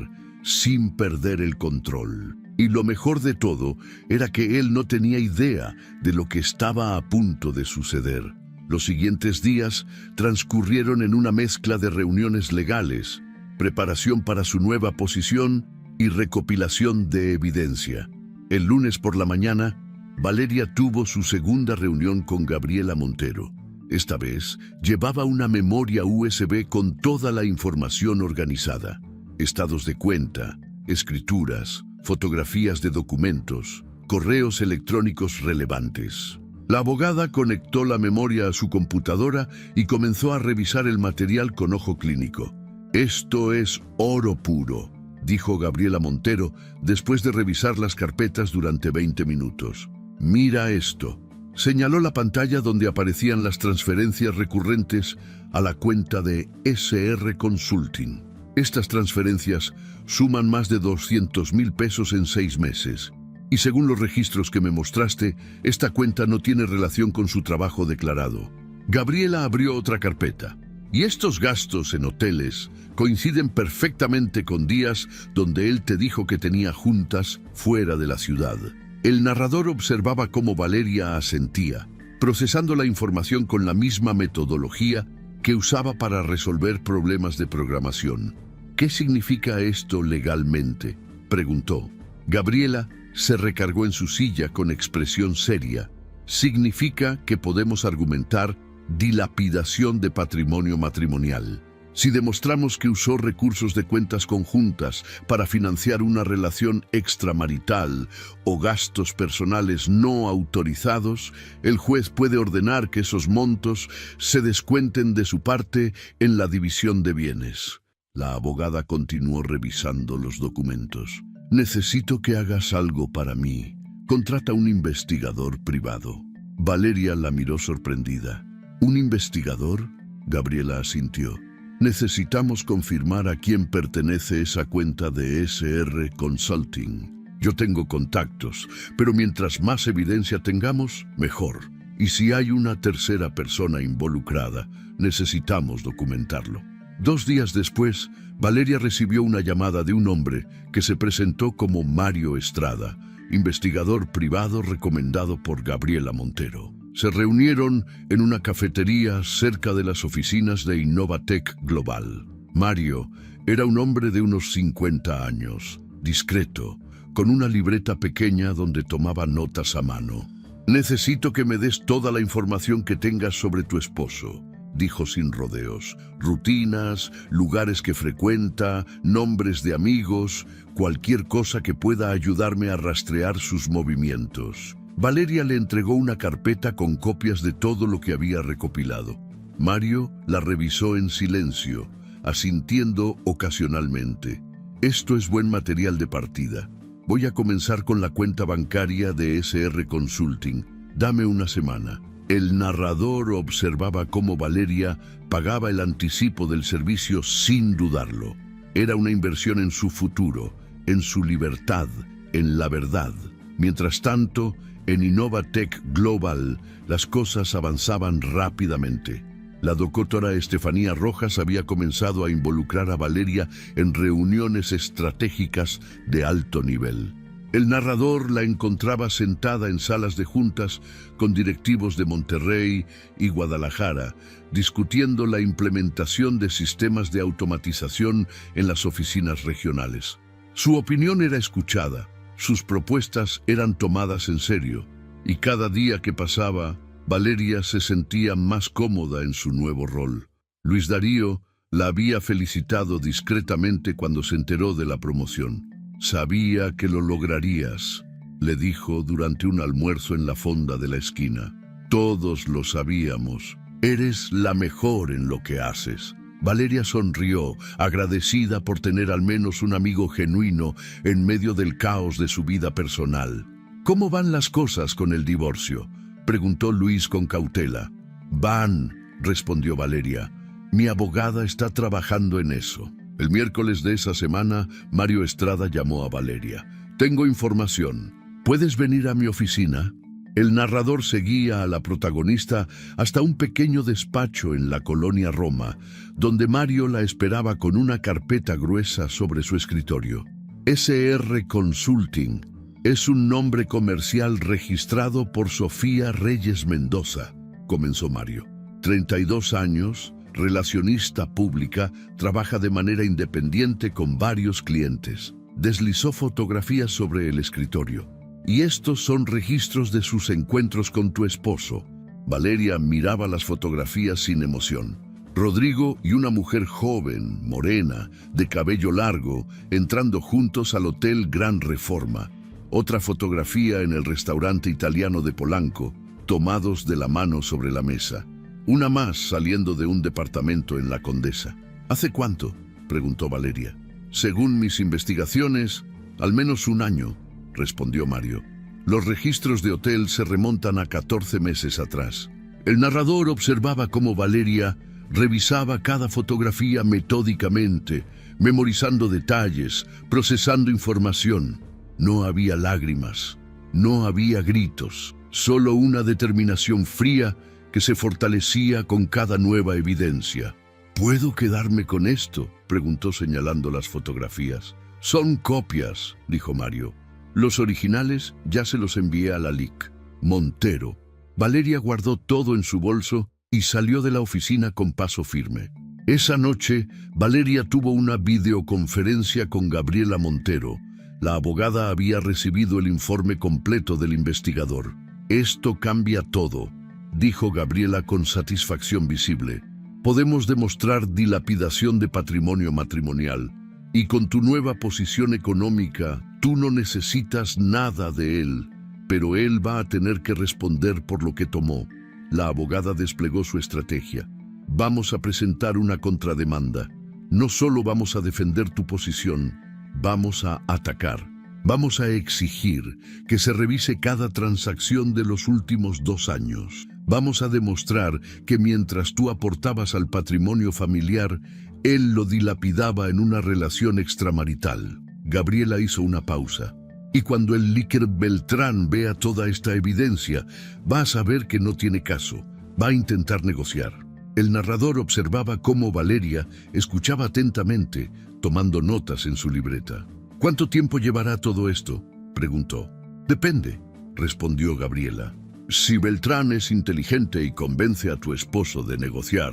sin perder el control. Y lo mejor de todo era que él no tenía idea de lo que estaba a punto de suceder. Los siguientes días transcurrieron en una mezcla de reuniones legales, preparación para su nueva posición y recopilación de evidencia. El lunes por la mañana, Valeria tuvo su segunda reunión con Gabriela Montero. Esta vez llevaba una memoria USB con toda la información organizada. Estados de cuenta, escrituras, fotografías de documentos, correos electrónicos relevantes. La abogada conectó la memoria a su computadora y comenzó a revisar el material con ojo clínico. «Esto es oro puro», dijo Gabriela Montero después de revisar las carpetas durante 20 minutos. «Mira esto». Señaló la pantalla donde aparecían las transferencias recurrentes a la cuenta de SR Consulting. Estas transferencias suman más de 200,000 pesos en 6 meses. Y según los registros que me mostraste, esta cuenta no tiene relación con su trabajo declarado. Gabriela abrió otra carpeta. Y estos gastos en hoteles coinciden perfectamente con días donde él te dijo que tenía juntas fuera de la ciudad. El narrador observaba cómo Valeria asentía, procesando la información con la misma metodología que usaba para resolver problemas de programación. ¿Qué significa esto legalmente?, preguntó. Gabriela se recargó en su silla con expresión seria. Significa que podemos argumentar dilapidación de patrimonio matrimonial. Si demostramos que usó recursos de cuentas conjuntas para financiar una relación extramarital o gastos personales no autorizados, el juez puede ordenar que esos montos se descuenten de su parte en la división de bienes. La abogada continuó revisando los documentos. Necesito que hagas algo para mí. Contrata un investigador privado. Valeria la miró sorprendida. ¿Un investigador? Gabriela asintió. Necesitamos confirmar a quién pertenece esa cuenta de SR Consulting. Yo tengo contactos, pero mientras más evidencia tengamos, mejor. Y si hay una tercera persona involucrada, necesitamos documentarlo. 2 días después, Valeria recibió una llamada de un hombre que se presentó como Mario Estrada, investigador privado recomendado por Gabriela Montero. Se reunieron en una cafetería cerca de las oficinas de Innovatech Global. Mario era un hombre de unos 50 años, discreto, con una libreta pequeña donde tomaba notas a mano. Necesito que me des toda la información que tengas sobre tu esposo, dijo sin rodeos. Rutinas, lugares que frecuenta, nombres de amigos, cualquier cosa que pueda ayudarme a rastrear sus movimientos. Valeria le entregó una carpeta con copias de todo lo que había recopilado. Mario la revisó en silencio, asintiendo ocasionalmente. Esto es buen material de partida. Voy a comenzar con la cuenta bancaria de SR Consulting. Dame una semana. El narrador observaba cómo Valeria pagaba el anticipo del servicio sin dudarlo. Era una inversión en su futuro, en su libertad, en la verdad. Mientras tanto, en Innovatech Global, las cosas avanzaban rápidamente. La doctora Estefanía Rojas había comenzado a involucrar a Valeria en reuniones estratégicas de alto nivel. El narrador la encontraba sentada en salas de juntas con directivos de Monterrey y Guadalajara, discutiendo la implementación de sistemas de automatización en las oficinas regionales. Su opinión era escuchada. Sus propuestas eran tomadas en serio, y cada día que pasaba, Valeria se sentía más cómoda en su nuevo rol. Luis Darío la había felicitado discretamente cuando se enteró de la promoción. Sabía que lo lograrías, le dijo durante un almuerzo en la fonda de la esquina. Todos lo sabíamos. Eres la mejor en lo que haces. Valeria sonrió, agradecida por tener al menos un amigo genuino en medio del caos de su vida personal. ¿Cómo van las cosas con el divorcio?, preguntó Luis con cautela. Van, respondió Valeria. Mi abogada está trabajando en eso. El miércoles de esa semana, Mario Estrada llamó a Valeria. Tengo información. ¿Puedes venir a mi oficina? El narrador seguía a la protagonista hasta un pequeño despacho en la colonia Roma, donde Mario la esperaba con una carpeta gruesa sobre su escritorio. SR Consulting es un nombre comercial registrado por Sofía Reyes Mendoza, comenzó Mario. 32 años, relacionista pública, trabaja de manera independiente con varios clientes. Deslizó fotografías sobre el escritorio. Y estos son registros de sus encuentros con tu esposo. Valeria miraba las fotografías sin emoción. Rodrigo y una mujer joven, morena, de cabello largo, entrando juntos al Hotel Gran Reforma. Otra fotografía en el restaurante italiano de Polanco, tomados de la mano sobre la mesa. Una más saliendo de un departamento en La Condesa. ¿Hace cuánto?, preguntó Valeria. Según mis investigaciones, al menos 1 año, respondió Mario. Los registros de hotel se remontan a 14 meses atrás. El narrador observaba cómo Valeria revisaba cada fotografía metódicamente, memorizando detalles, procesando información. No había lágrimas, no había gritos, solo una determinación fría que se fortalecía con cada nueva evidencia. ¿Puedo quedarme con esto?, preguntó señalando las fotografías. Son copias, dijo Mario. Los originales ya se los envié a la LIC. Montero. Valeria guardó todo en su bolso y salió de la oficina con paso firme. Esa noche, Valeria tuvo una videoconferencia con Gabriela Montero. La abogada había recibido el informe completo del investigador. «Esto cambia todo», dijo Gabriela con satisfacción visible. «Podemos demostrar dilapidación de patrimonio matrimonial. Y con tu nueva posición económica, tú no necesitas nada de él, pero él va a tener que responder por lo que tomó». La abogada desplegó su estrategia. «Vamos a presentar una contrademanda. No solo vamos a defender tu posición, vamos a atacar. Vamos a exigir que se revise cada transacción de los últimos 2 años. Vamos a demostrar que mientras tú aportabas al patrimonio familiar, él lo dilapidaba en una relación extramarital». Gabriela hizo una pausa. «Y cuando el Líker Beltrán vea toda esta evidencia, va a saber que no tiene caso. Va a intentar negociar». El narrador observaba cómo Valeria escuchaba atentamente, tomando notas en su libreta. «¿Cuánto tiempo llevará todo esto?», preguntó. «Depende», respondió Gabriela. «Si Beltrán es inteligente y convence a tu esposo de negociar,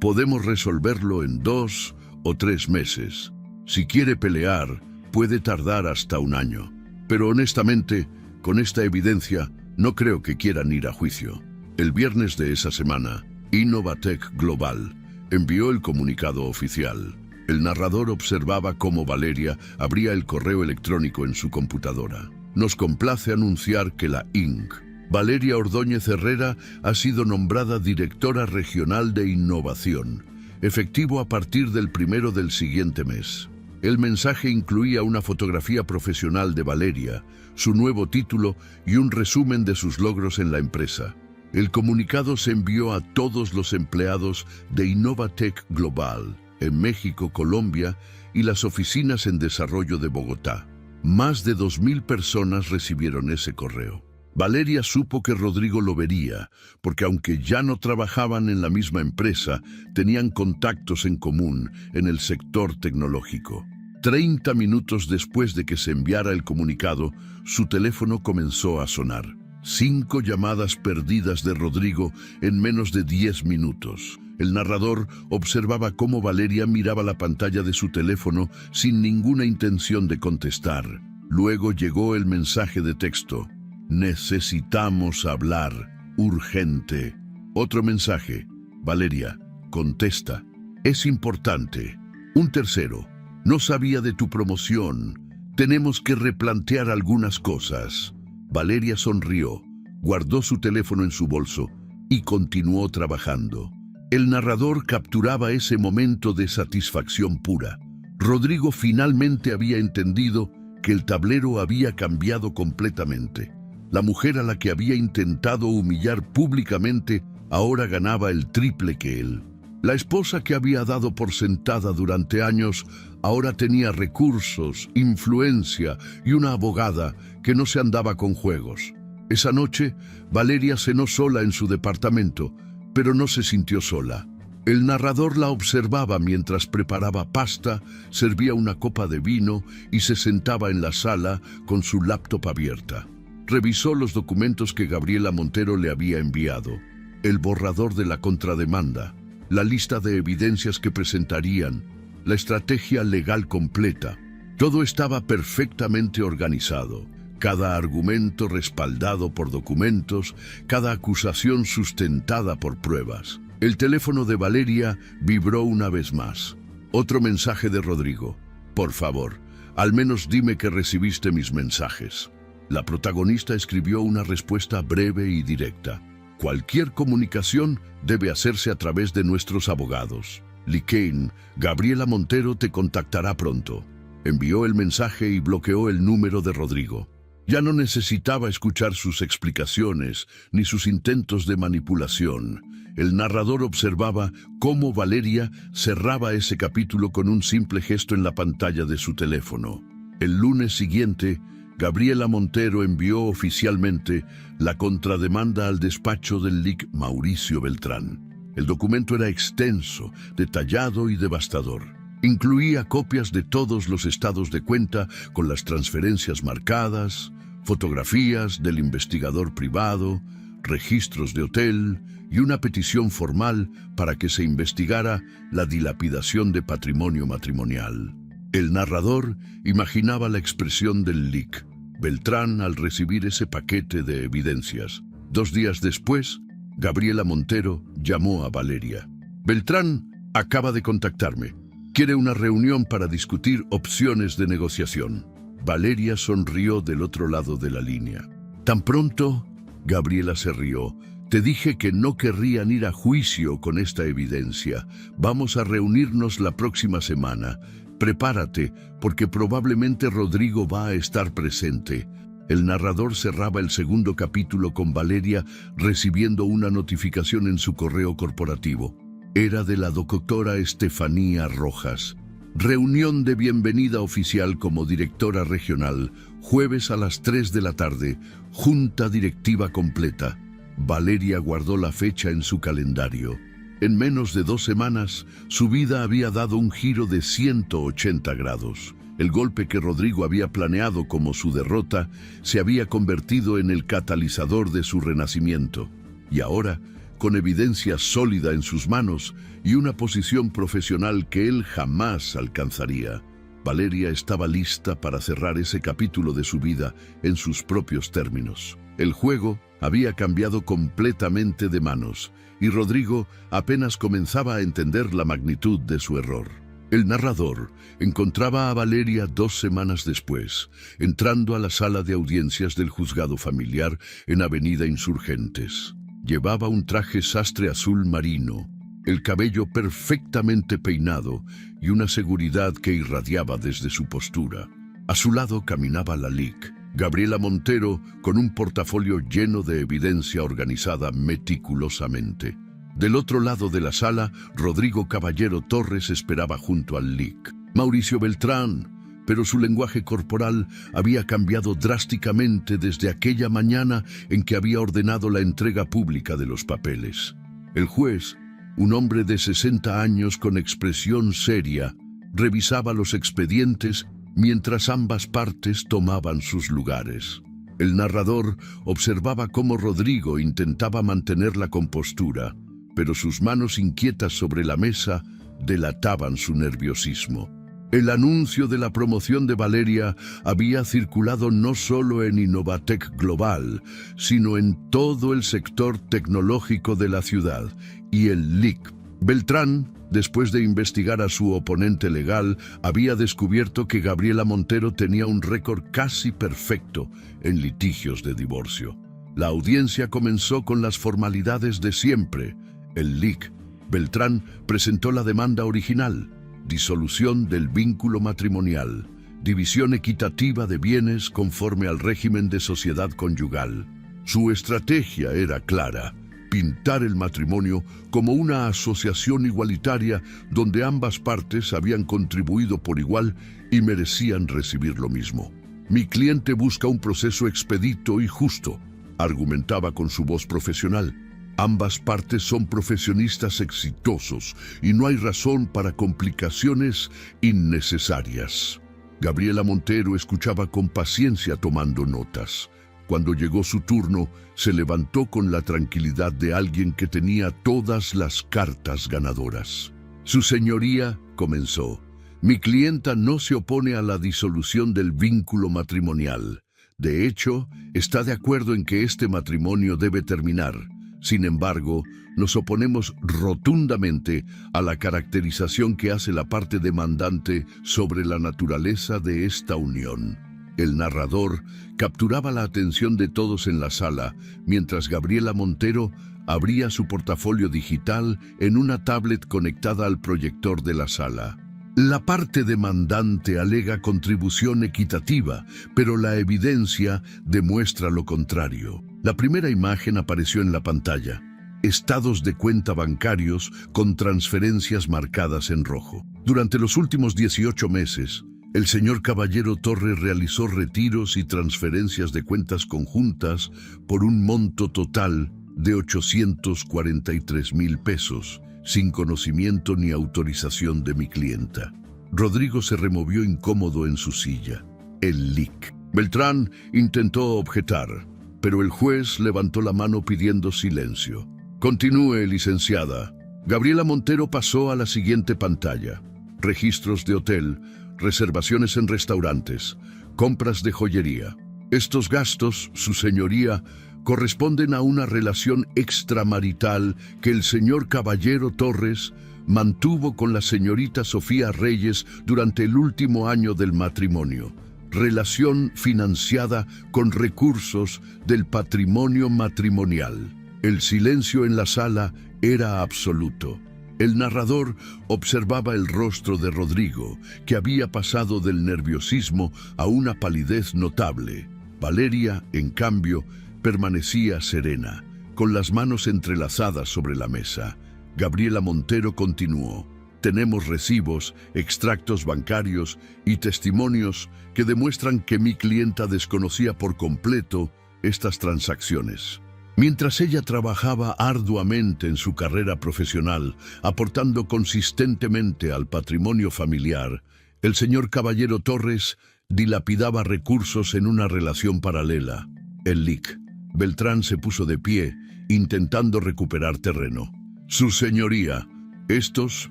podemos resolverlo en 2 o 3 meses. Si quiere pelear, puede tardar hasta 1 año. Pero honestamente, con esta evidencia, no creo que quieran ir a juicio». El viernes de esa semana, Innovatec Global envió el comunicado oficial. El narrador observaba cómo Valeria abría el correo electrónico en su computadora. «Nos complace anunciar que la Inc. Valeria Ordóñez Herrera ha sido nombrada directora regional de innovación, efectivo a partir del 1 del siguiente mes». El mensaje incluía una fotografía profesional de Valeria, su nuevo título y un resumen de sus logros en la empresa. El comunicado se envió a todos los empleados de Innovatec Global en México, Colombia y las oficinas en desarrollo de Bogotá. Más de 2,000 personas recibieron ese correo. Valeria supo que Rodrigo lo vería, porque aunque ya no trabajaban en la misma empresa, tenían contactos en común en el sector tecnológico. 30 minutos después de que se enviara el comunicado, su teléfono comenzó a sonar. 5 llamadas perdidas de Rodrigo en menos de 10 minutos. El narrador observaba cómo Valeria miraba la pantalla de su teléfono sin ninguna intención de contestar. Luego llegó el mensaje de texto. «Necesitamos hablar, urgente». Otro mensaje. «Valeria, contesta. Es importante». Un tercero. «No sabía de tu promoción. Tenemos que replantear algunas cosas». Valeria sonrió, guardó su teléfono en su bolso y continuó trabajando. El narrador capturaba ese momento de satisfacción pura. Rodrigo finalmente había entendido que el tablero había cambiado completamente. La mujer a la que había intentado humillar públicamente ahora ganaba el triple que él. La esposa que había dado por sentada durante años ahora tenía recursos, influencia y una abogada que no se andaba con juegos. Esa noche, Valeria cenó sola en su departamento, pero no se sintió sola. El narrador la observaba mientras preparaba pasta, servía una copa de vino y se sentaba en la sala con su laptop abierta. Revisó los documentos que Gabriela Montero le había enviado, el borrador de la contrademanda, la lista de evidencias que presentarían, la estrategia legal completa. Todo estaba perfectamente organizado, cada argumento respaldado por documentos, cada acusación sustentada por pruebas. El teléfono de Valeria vibró una vez más. Otro mensaje de Rodrigo. «Por favor, al menos dime que recibiste mis mensajes». La protagonista escribió una respuesta breve y directa. «Cualquier comunicación debe hacerse a través de nuestros abogados. Licaine, Gabriela Montero te contactará pronto». Envió el mensaje y bloqueó el número de Rodrigo. Ya no necesitaba escuchar sus explicaciones ni sus intentos de manipulación. El narrador observaba cómo Valeria cerraba ese capítulo con un simple gesto en la pantalla de su teléfono. El lunes siguiente, Gabriela Montero envió oficialmente la contrademanda al despacho del LIC Mauricio Beltrán. El documento era extenso, detallado y devastador. Incluía copias de todos los estados de cuenta con las transferencias marcadas, fotografías del investigador privado, registros de hotel y una petición formal para que se investigara la dilapidación de patrimonio matrimonial. El narrador imaginaba la expresión del LIC Beltrán al recibir ese paquete de evidencias. 2 días después, Gabriela Montero llamó a Valeria. Beltrán acaba de contactarme. Quiere una reunión para discutir opciones de negociación. Valeria sonrió del otro lado de la línea. Tan pronto, Gabriela se rió. Te dije que no querrían ir a juicio con esta evidencia. Vamos a reunirnos la próxima semana. Prepárate, porque probablemente Rodrigo va a estar presente. El narrador cerraba el segundo capítulo con Valeria recibiendo una notificación en su correo corporativo. Era de la doctora Estefanía Rojas. Reunión de bienvenida oficial como directora regional, jueves a las 3 de la tarde, junta directiva completa. Valeria guardó la fecha en su calendario. En menos de 2 semanas, su vida había dado un giro de 180 grados. El golpe que Rodrigo había planeado como su derrota se había convertido en el catalizador de su renacimiento. Y ahora, con evidencia sólida en sus manos y una posición profesional que él jamás alcanzaría, Valeria estaba lista para cerrar ese capítulo de su vida en sus propios términos. El juego había cambiado completamente de manos y Rodrigo apenas comenzaba a entender la magnitud de su error. El narrador encontraba a Valeria 2 semanas después, entrando a la sala de audiencias del juzgado familiar en Avenida Insurgentes. Llevaba un traje sastre azul marino, el cabello perfectamente peinado y una seguridad que irradiaba desde su postura. A su lado caminaba la LIC, Gabriela Montero, con un portafolio lleno de evidencia organizada meticulosamente. Del otro lado de la sala, Rodrigo Caballero Torres esperaba junto al LIC. Mauricio Beltrán, pero su lenguaje corporal había cambiado drásticamente desde aquella mañana en que había ordenado la entrega pública de los papeles. El juez, un hombre de 60 años con expresión seria, revisaba los expedientes mientras ambas partes tomaban sus lugares. El narrador observaba cómo Rodrigo intentaba mantener la compostura, pero sus manos inquietas sobre la mesa delataban su nerviosismo. El anuncio de la promoción de Valeria había circulado no solo en Innovatec Global, sino en todo el sector tecnológico de la ciudad, y el LIC. Beltrán, después de investigar a su oponente legal, había descubierto que Gabriela Montero tenía un récord casi perfecto en litigios de divorcio. La audiencia comenzó con las formalidades de siempre. El LIC. Beltrán presentó la demanda original: disolución del vínculo matrimonial, división equitativa de bienes conforme al régimen de sociedad conyugal. Su estrategia era clara: pintar el matrimonio como una asociación igualitaria donde ambas partes habían contribuido por igual y merecían recibir lo mismo. Mi cliente busca un proceso expedito y justo, argumentaba con su voz profesional. Ambas partes son profesionistas exitosos y no hay razón para complicaciones innecesarias. Gabriela Montero escuchaba con paciencia tomando notas. Cuando llegó su turno, se levantó con la tranquilidad de alguien que tenía todas las cartas ganadoras. Su señoría, comenzó, mi clienta no se opone a la disolución del vínculo matrimonial. De hecho, está de acuerdo en que este matrimonio debe terminar. Sin embargo, nos oponemos rotundamente a la caracterización que hace la parte demandante sobre la naturaleza de esta unión. El narrador capturaba la atención de todos en la sala, mientras Gabriela Montero abría su portafolio digital en una tablet conectada al proyector de la sala. La parte demandante alega contribución equitativa, pero la evidencia demuestra lo contrario. La primera imagen apareció en la pantalla. Estados de cuenta bancarios con transferencias marcadas en rojo. Durante los últimos 18 meses, el señor Caballero Torres realizó retiros y transferencias de cuentas conjuntas por un monto total de 843,000 pesos, sin conocimiento ni autorización de mi clienta. Rodrigo se removió incómodo en su silla. El LIC. Beltrán intentó objetar, pero el juez levantó la mano pidiendo silencio. Continúe, licenciada. Gabriela Montero pasó a la siguiente pantalla. Registros de hotel, reservaciones en restaurantes, compras de joyería. Estos gastos, su señoría, corresponden a una relación extramarital que el señor Caballero Torres mantuvo con la señorita Sofía Reyes durante el último año del matrimonio. Relación financiada con recursos del patrimonio matrimonial. El silencio en la sala era absoluto. El narrador observaba el rostro de Rodrigo, que había pasado del nerviosismo a una palidez notable. Valeria, en cambio, permanecía serena, con las manos entrelazadas sobre la mesa. Gabriela Montero continuó. Tenemos recibos, extractos bancarios y testimonios que demuestran que mi clienta desconocía por completo estas transacciones. Mientras ella trabajaba arduamente en su carrera profesional, aportando consistentemente al patrimonio familiar, el señor Caballero Torres dilapidaba recursos en una relación paralela. El LIC. Beltrán se puso de pie, intentando recuperar terreno. Su señoría, estos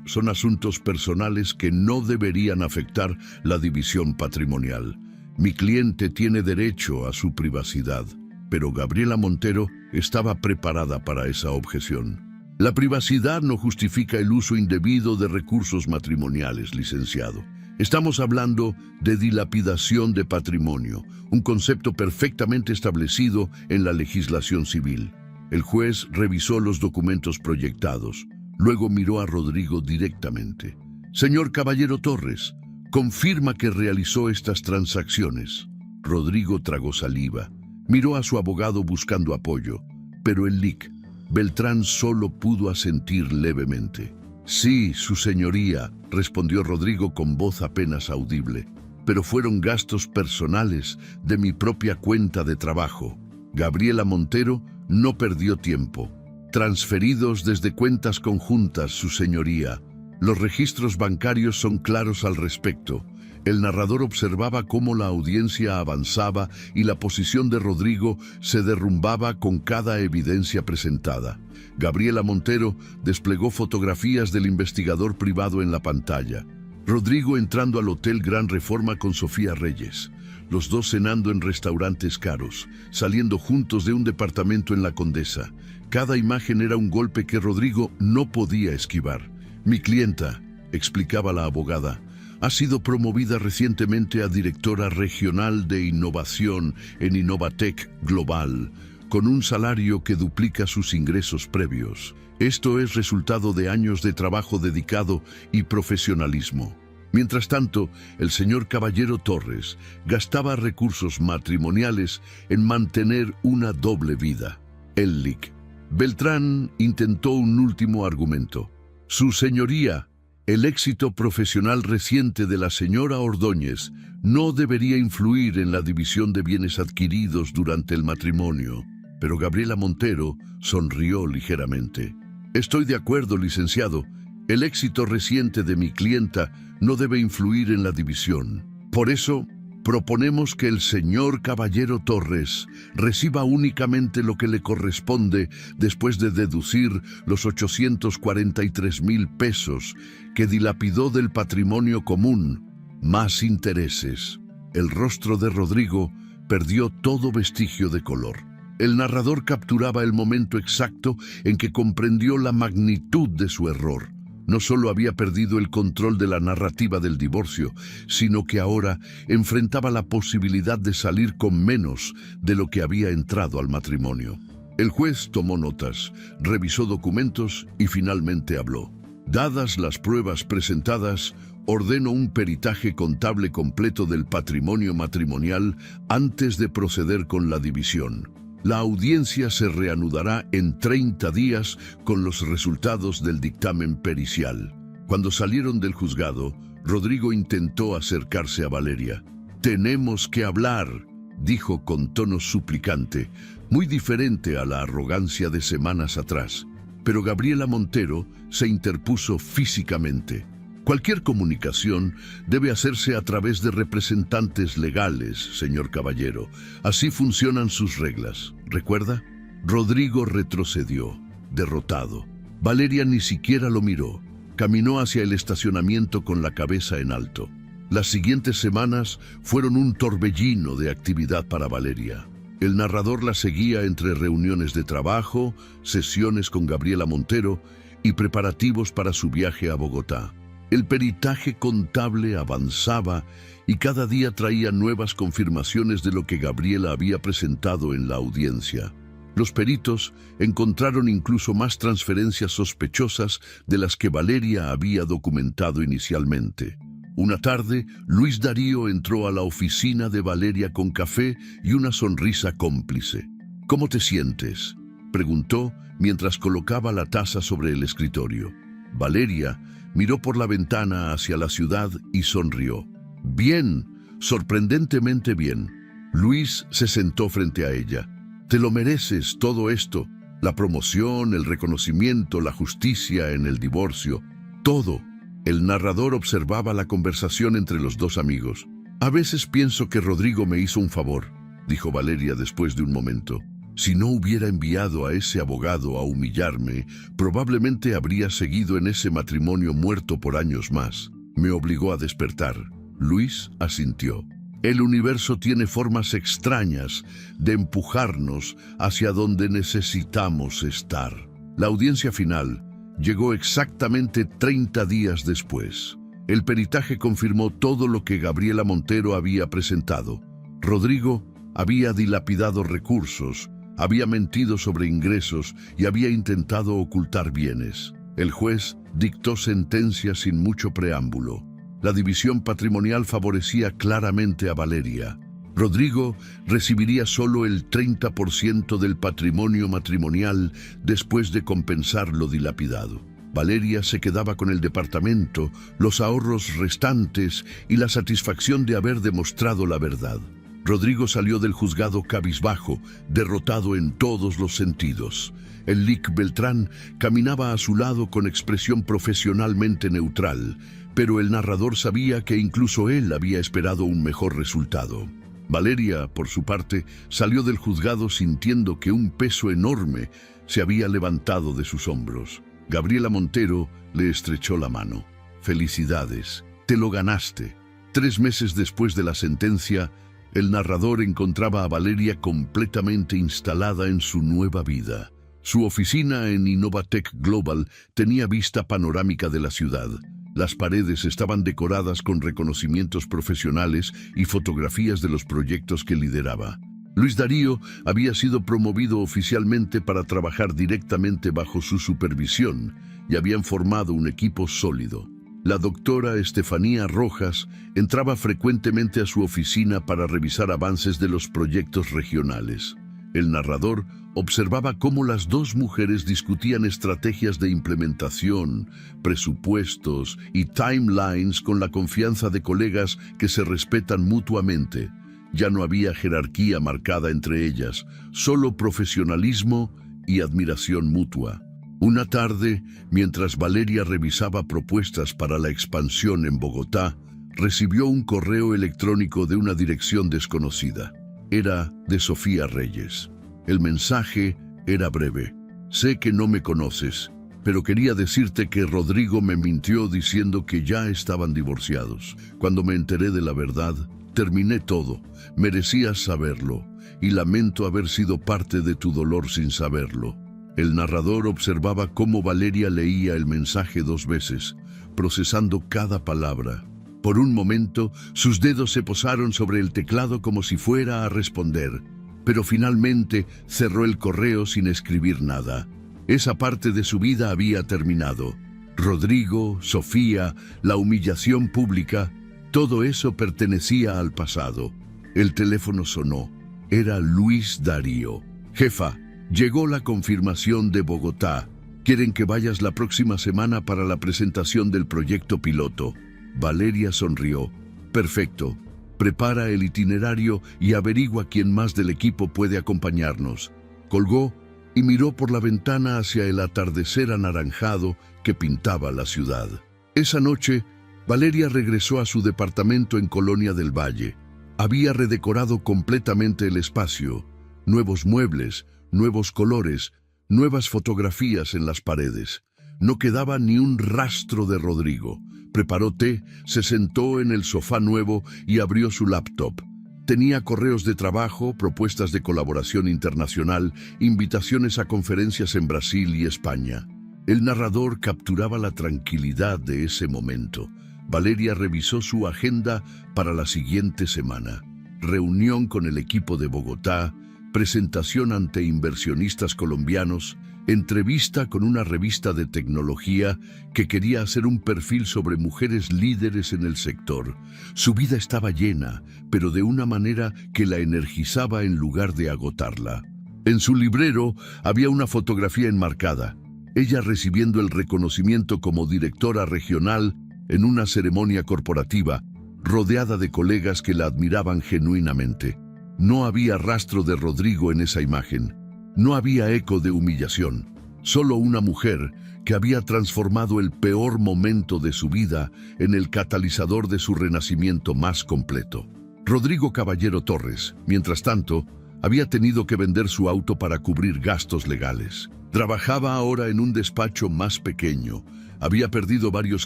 son asuntos personales que no deberían afectar la división patrimonial. Mi cliente tiene derecho a su privacidad. Pero Gabriela Montero estaba preparada para esa objeción. La privacidad no justifica el uso indebido de recursos matrimoniales, licenciado. Estamos hablando de dilapidación de patrimonio, un concepto perfectamente establecido en la legislación civil. El juez revisó los documentos proyectados, luego miró a Rodrigo directamente. Señor Caballero Torres, ¿confirma que realizó estas transacciones? Rodrigo tragó saliva. Miró a su abogado buscando apoyo, pero el LIC, Beltrán, solo pudo asentir levemente. Sí, su señoría, respondió Rodrigo con voz apenas audible, pero fueron gastos personales de mi propia cuenta de trabajo. Gabriela Montero no perdió tiempo. Transferidos desde cuentas conjuntas, su señoría. Los registros bancarios son claros al respecto. El narrador observaba cómo la audiencia avanzaba y la posición de Rodrigo se derrumbaba con cada evidencia presentada. Gabriela Montero desplegó fotografías del investigador privado en la pantalla. Rodrigo entrando al Hotel Gran Reforma con Sofía Reyes. Los dos cenando en restaurantes caros, saliendo juntos de un departamento en La Condesa. Cada imagen era un golpe que Rodrigo no podía esquivar. Mi clienta, explicaba la abogada, ha sido promovida recientemente a directora regional de innovación en Innovatec Global, con un salario que duplica sus ingresos previos. Esto es resultado de años de trabajo dedicado y profesionalismo. Mientras tanto, el señor Caballero Torres gastaba recursos matrimoniales en mantener una doble vida. El LIC. Beltrán intentó un último argumento. Su señoría, el éxito profesional reciente de la señora Ordóñez no debería influir en la división de bienes adquiridos durante el matrimonio, pero Gabriela Montero sonrió ligeramente. Estoy de acuerdo, licenciado. El éxito reciente de mi clienta no debe influir en la división. Por eso, proponemos que el señor Caballero Torres reciba únicamente lo que le corresponde después de deducir los 843,000 pesos que dilapidó del patrimonio común, más intereses. El rostro de Rodrigo perdió todo vestigio de color. El narrador capturaba el momento exacto en que comprendió la magnitud de su error. No solo había perdido el control de la narrativa del divorcio, sino que ahora enfrentaba la posibilidad de salir con menos de lo que había entrado al matrimonio. El juez tomó notas, revisó documentos y finalmente habló. Dadas las pruebas presentadas, ordeno un peritaje contable completo del patrimonio matrimonial antes de proceder con la división. La audiencia se reanudará en 30 días con los resultados del dictamen pericial. Cuando salieron del juzgado, Rodrigo intentó acercarse a Valeria. «Tenemos que hablar», dijo con tono suplicante, muy diferente a la arrogancia de semanas atrás. Pero Gabriela Montero se interpuso físicamente. «Cualquier comunicación debe hacerse a través de representantes legales, señor caballero. Así funcionan sus reglas. ¿Recuerda?». Rodrigo retrocedió, derrotado. Valeria ni siquiera lo miró. Caminó hacia el estacionamiento con la cabeza en alto. Las siguientes semanas fueron un torbellino de actividad para Valeria. El narrador la seguía entre reuniones de trabajo, sesiones con Gabriela Montero y preparativos para su viaje a Bogotá. El peritaje contable avanzaba y cada día traía nuevas confirmaciones de lo que Gabriela había presentado en la audiencia. Los peritos encontraron incluso más transferencias sospechosas de las que Valeria había documentado inicialmente. Una tarde, Luis Darío entró a la oficina de Valeria con café y una sonrisa cómplice. «¿Cómo te sientes?», preguntó mientras colocaba la taza sobre el escritorio. Valeria miró por la ventana hacia la ciudad y sonrió. «Bien, sorprendentemente bien». Luis se sentó frente a ella. «Te lo mereces todo esto, la promoción, el reconocimiento, la justicia en el divorcio, todo». El narrador observaba la conversación entre los dos amigos. «A veces pienso que Rodrigo me hizo un favor», dijo Valeria después de un momento. «Si no hubiera enviado a ese abogado a humillarme, probablemente habría seguido en ese matrimonio muerto por años más. Me obligó a despertar». Luis asintió. «El universo tiene formas extrañas de empujarnos hacia donde necesitamos estar». La audiencia final llegó exactamente 30 días después. El peritaje confirmó todo lo que Gabriela Montero había presentado. Rodrigo había dilapidado recursos, había mentido sobre ingresos y había intentado ocultar bienes. El juez dictó sentencia sin mucho preámbulo. La división patrimonial favorecía claramente a Valeria. Rodrigo recibiría solo el 30% del patrimonio matrimonial después de compensar lo dilapidado. Valeria se quedaba con el departamento, los ahorros restantes y la satisfacción de haber demostrado la verdad. Rodrigo salió del juzgado cabizbajo, derrotado en todos los sentidos. El Lic Beltrán caminaba a su lado con expresión profesionalmente neutral, pero el narrador sabía que incluso él había esperado un mejor resultado. Valeria, por su parte, salió del juzgado sintiendo que un peso enorme se había levantado de sus hombros. Gabriela Montero le estrechó la mano. «Felicidades, te lo ganaste». 3 meses después de la sentencia, el narrador encontraba a Valeria completamente instalada en su nueva vida. Su oficina en Innovatech Global tenía vista panorámica de la ciudad. Las paredes estaban decoradas con reconocimientos profesionales y fotografías de los proyectos que lideraba. Luis Darío había sido promovido oficialmente para trabajar directamente bajo su supervisión y habían formado un equipo sólido. La doctora Estefanía Rojas entraba frecuentemente a su oficina para revisar avances de los proyectos regionales. El narrador observaba cómo las dos mujeres discutían estrategias de implementación, presupuestos y timelines con la confianza de colegas que se respetan mutuamente. Ya no había jerarquía marcada entre ellas, solo profesionalismo y admiración mutua. Una tarde, mientras Valeria revisaba propuestas para la expansión en Bogotá, recibió un correo electrónico de una dirección desconocida. Era de Sofía Reyes. El mensaje era breve. «Sé que no me conoces, pero quería decirte que Rodrigo me mintió diciendo que ya estaban divorciados. Cuando me enteré de la verdad, terminé todo. Merecías saberlo, y lamento haber sido parte de tu dolor sin saberlo». El narrador observaba cómo Valeria leía el mensaje 2 veces, procesando cada palabra. Por un momento, sus dedos se posaron sobre el teclado como si fuera a responder, pero finalmente cerró el correo sin escribir nada. Esa parte de su vida había terminado. Rodrigo, Sofía, la humillación pública, todo eso pertenecía al pasado. El teléfono sonó. Era Luis Darío. Jefa, llegó la confirmación de Bogotá. Quieren que vayas la próxima semana para la presentación del proyecto piloto. Valeria sonrió. Perfecto. Prepara el itinerario y averigua quién más del equipo puede acompañarnos. Colgó y miró por la ventana hacia el atardecer anaranjado que pintaba la ciudad. Esa noche, Valeria regresó a su departamento en Colonia del Valle. Había redecorado completamente el espacio. Nuevos muebles, nuevos colores, nuevas fotografías en las paredes. No quedaba ni un rastro de Rodrigo. Preparó té, se sentó en el sofá nuevo y abrió su laptop. Tenía correos de trabajo, propuestas de colaboración internacional, invitaciones a conferencias en Brasil y España. El narrador capturaba la tranquilidad de ese momento. Valeria revisó su agenda para la siguiente semana. Reunión con el equipo de Bogotá, presentación ante inversionistas colombianos, entrevista con una revista de tecnología que quería hacer un perfil sobre mujeres líderes en el sector. Su vida estaba llena, pero de una manera que la energizaba en lugar de agotarla. En su librero había una fotografía enmarcada, ella recibiendo el reconocimiento como directora regional en una ceremonia corporativa, rodeada de colegas que la admiraban genuinamente. No había rastro de Rodrigo en esa imagen. No había eco de humillación. Solo una mujer que había transformado el peor momento de su vida en el catalizador de su renacimiento más completo. Rodrigo Caballero Torres, mientras tanto, había tenido que vender su auto para cubrir gastos legales. Trabajaba ahora en un despacho más pequeño. Había perdido varios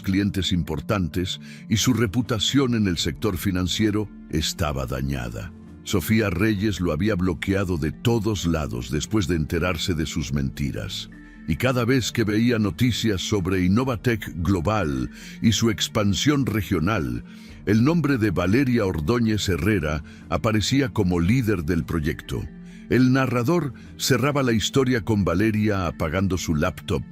clientes importantes y su reputación en el sector financiero estaba dañada. Sofía Reyes lo había bloqueado de todos lados después de enterarse de sus mentiras. Y cada vez que veía noticias sobre Innovatec Global y su expansión regional, el nombre de Valeria Ordóñez Herrera aparecía como líder del proyecto. El narrador cerraba la historia con Valeria apagando su laptop,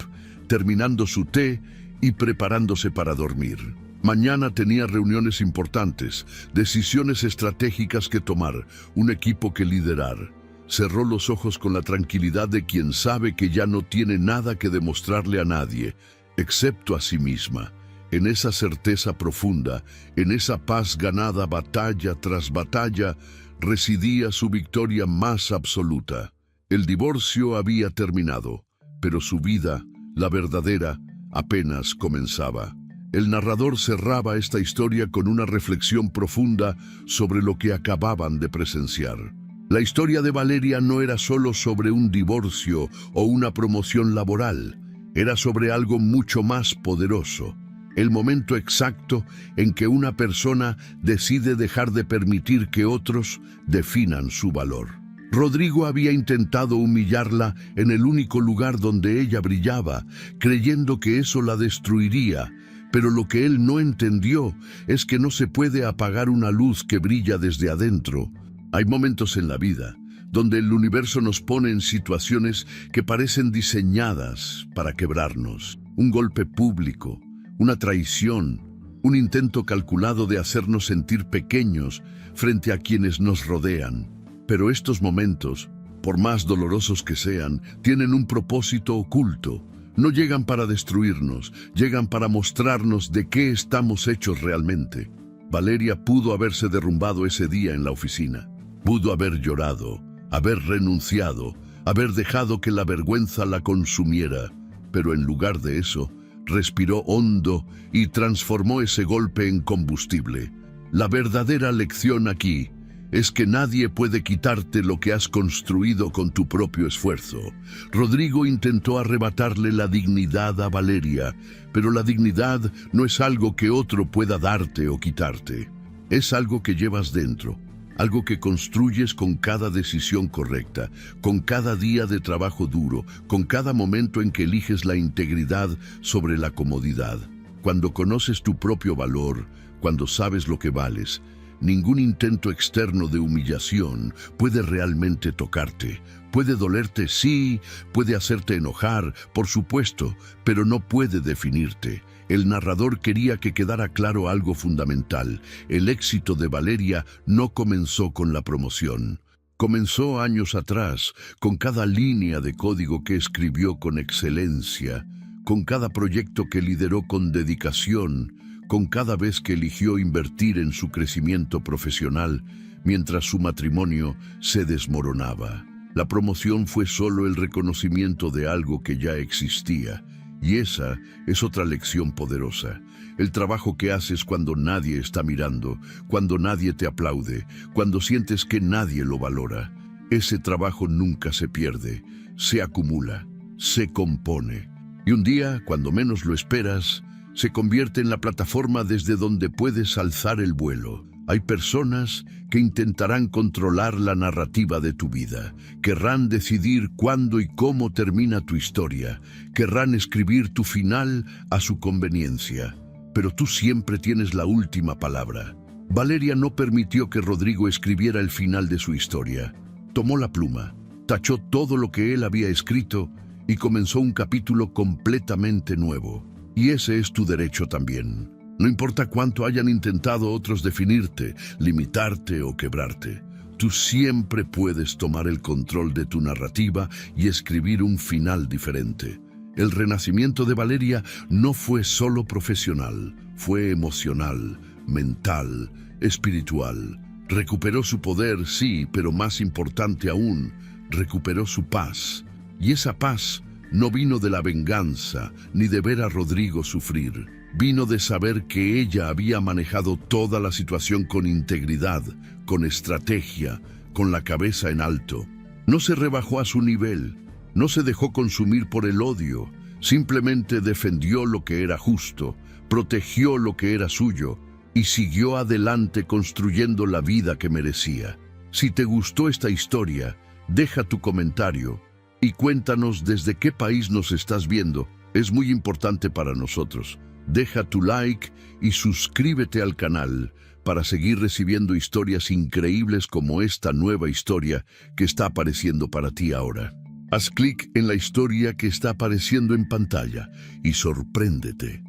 terminando su té y preparándose para dormir. Mañana tenía reuniones importantes, decisiones estratégicas que tomar, un equipo que liderar. Cerró los ojos con la tranquilidad de quien sabe que ya no tiene nada que demostrarle a nadie, excepto a sí misma. En esa certeza profunda, en esa paz ganada batalla tras batalla, residía su victoria más absoluta. El divorcio había terminado, pero su vida, la verdadera, apenas comenzaba. El narrador cerraba esta historia con una reflexión profunda sobre lo que acababan de presenciar. La historia de Valeria no era solo sobre un divorcio o una promoción laboral, era sobre algo mucho más poderoso. El momento exacto en que una persona decide dejar de permitir que otros definan su valor. Rodrigo había intentado humillarla en el único lugar donde ella brillaba, creyendo que eso la destruiría, pero lo que él no entendió es que no se puede apagar una luz que brilla desde adentro. Hay momentos en la vida donde el universo nos pone en situaciones que parecen diseñadas para quebrarnos. Un golpe público, una traición, un intento calculado de hacernos sentir pequeños frente a quienes nos rodean. Pero estos momentos, por más dolorosos que sean, tienen un propósito oculto. No llegan para destruirnos, llegan para mostrarnos de qué estamos hechos realmente. Valeria pudo haberse derrumbado ese día en la oficina. Pudo haber llorado, haber renunciado, haber dejado que la vergüenza la consumiera. Pero en lugar de eso, respiró hondo y transformó ese golpe en combustible. La verdadera lección aquí es que nadie puede quitarte lo que has construido con tu propio esfuerzo. Rodrigo intentó arrebatarle la dignidad a Valeria, pero la dignidad no es algo que otro pueda darte o quitarte. Es algo que llevas dentro, algo que construyes con cada decisión correcta, con cada día de trabajo duro, con cada momento en que eliges la integridad sobre la comodidad. Cuando conoces tu propio valor, cuando sabes lo que vales, Ningún intento externo de humillación puede realmente tocarte. Puede dolerte, sí, puede hacerte enojar, por supuesto, pero no puede definirte. El narrador quería que quedara claro algo fundamental. El éxito de Valeria no comenzó con la promoción. Comenzó años atrás, con cada línea de código que escribió con excelencia, con cada proyecto que lideró con dedicación, con cada vez que eligió invertir en su crecimiento profesional, mientras su matrimonio se desmoronaba. La promoción fue solo el reconocimiento de algo que ya existía, y esa es otra lección poderosa. El trabajo que haces cuando nadie está mirando, cuando nadie te aplaude, cuando sientes que nadie lo valora. Ese trabajo nunca se pierde, se acumula, se compone. Y un día, cuando menos lo esperas, se convierte en la plataforma desde donde puedes alzar el vuelo. Hay personas que intentarán controlar la narrativa de tu vida, querrán decidir cuándo y cómo termina tu historia, querrán escribir tu final a su conveniencia. Pero tú siempre tienes la última palabra. Valeria no permitió que Rodrigo escribiera el final de su historia. Tomó la pluma, tachó todo lo que él había escrito y comenzó un capítulo completamente nuevo. Y ese es tu derecho también. No importa cuánto hayan intentado otros definirte, limitarte o quebrarte, tú siempre puedes tomar el control de tu narrativa y escribir un final diferente. El renacimiento de Valeria no fue solo profesional, fue emocional, mental, espiritual. Recuperó su poder, sí, pero más importante aún, recuperó su paz. Y esa paz no vino de la venganza, ni de ver a Rodrigo sufrir. Vino de saber que ella había manejado toda la situación con integridad, con estrategia, con la cabeza en alto. No se rebajó a su nivel, no se dejó consumir por el odio, simplemente defendió lo que era justo, protegió lo que era suyo y siguió adelante construyendo la vida que merecía. Si te gustó esta historia, deja tu comentario y cuéntanos desde qué país nos estás viendo. Es muy importante para nosotros. Deja tu like y suscríbete al canal para seguir recibiendo historias increíbles como esta nueva historia que está apareciendo para ti ahora. Haz clic en la historia que está apareciendo en pantalla y sorpréndete.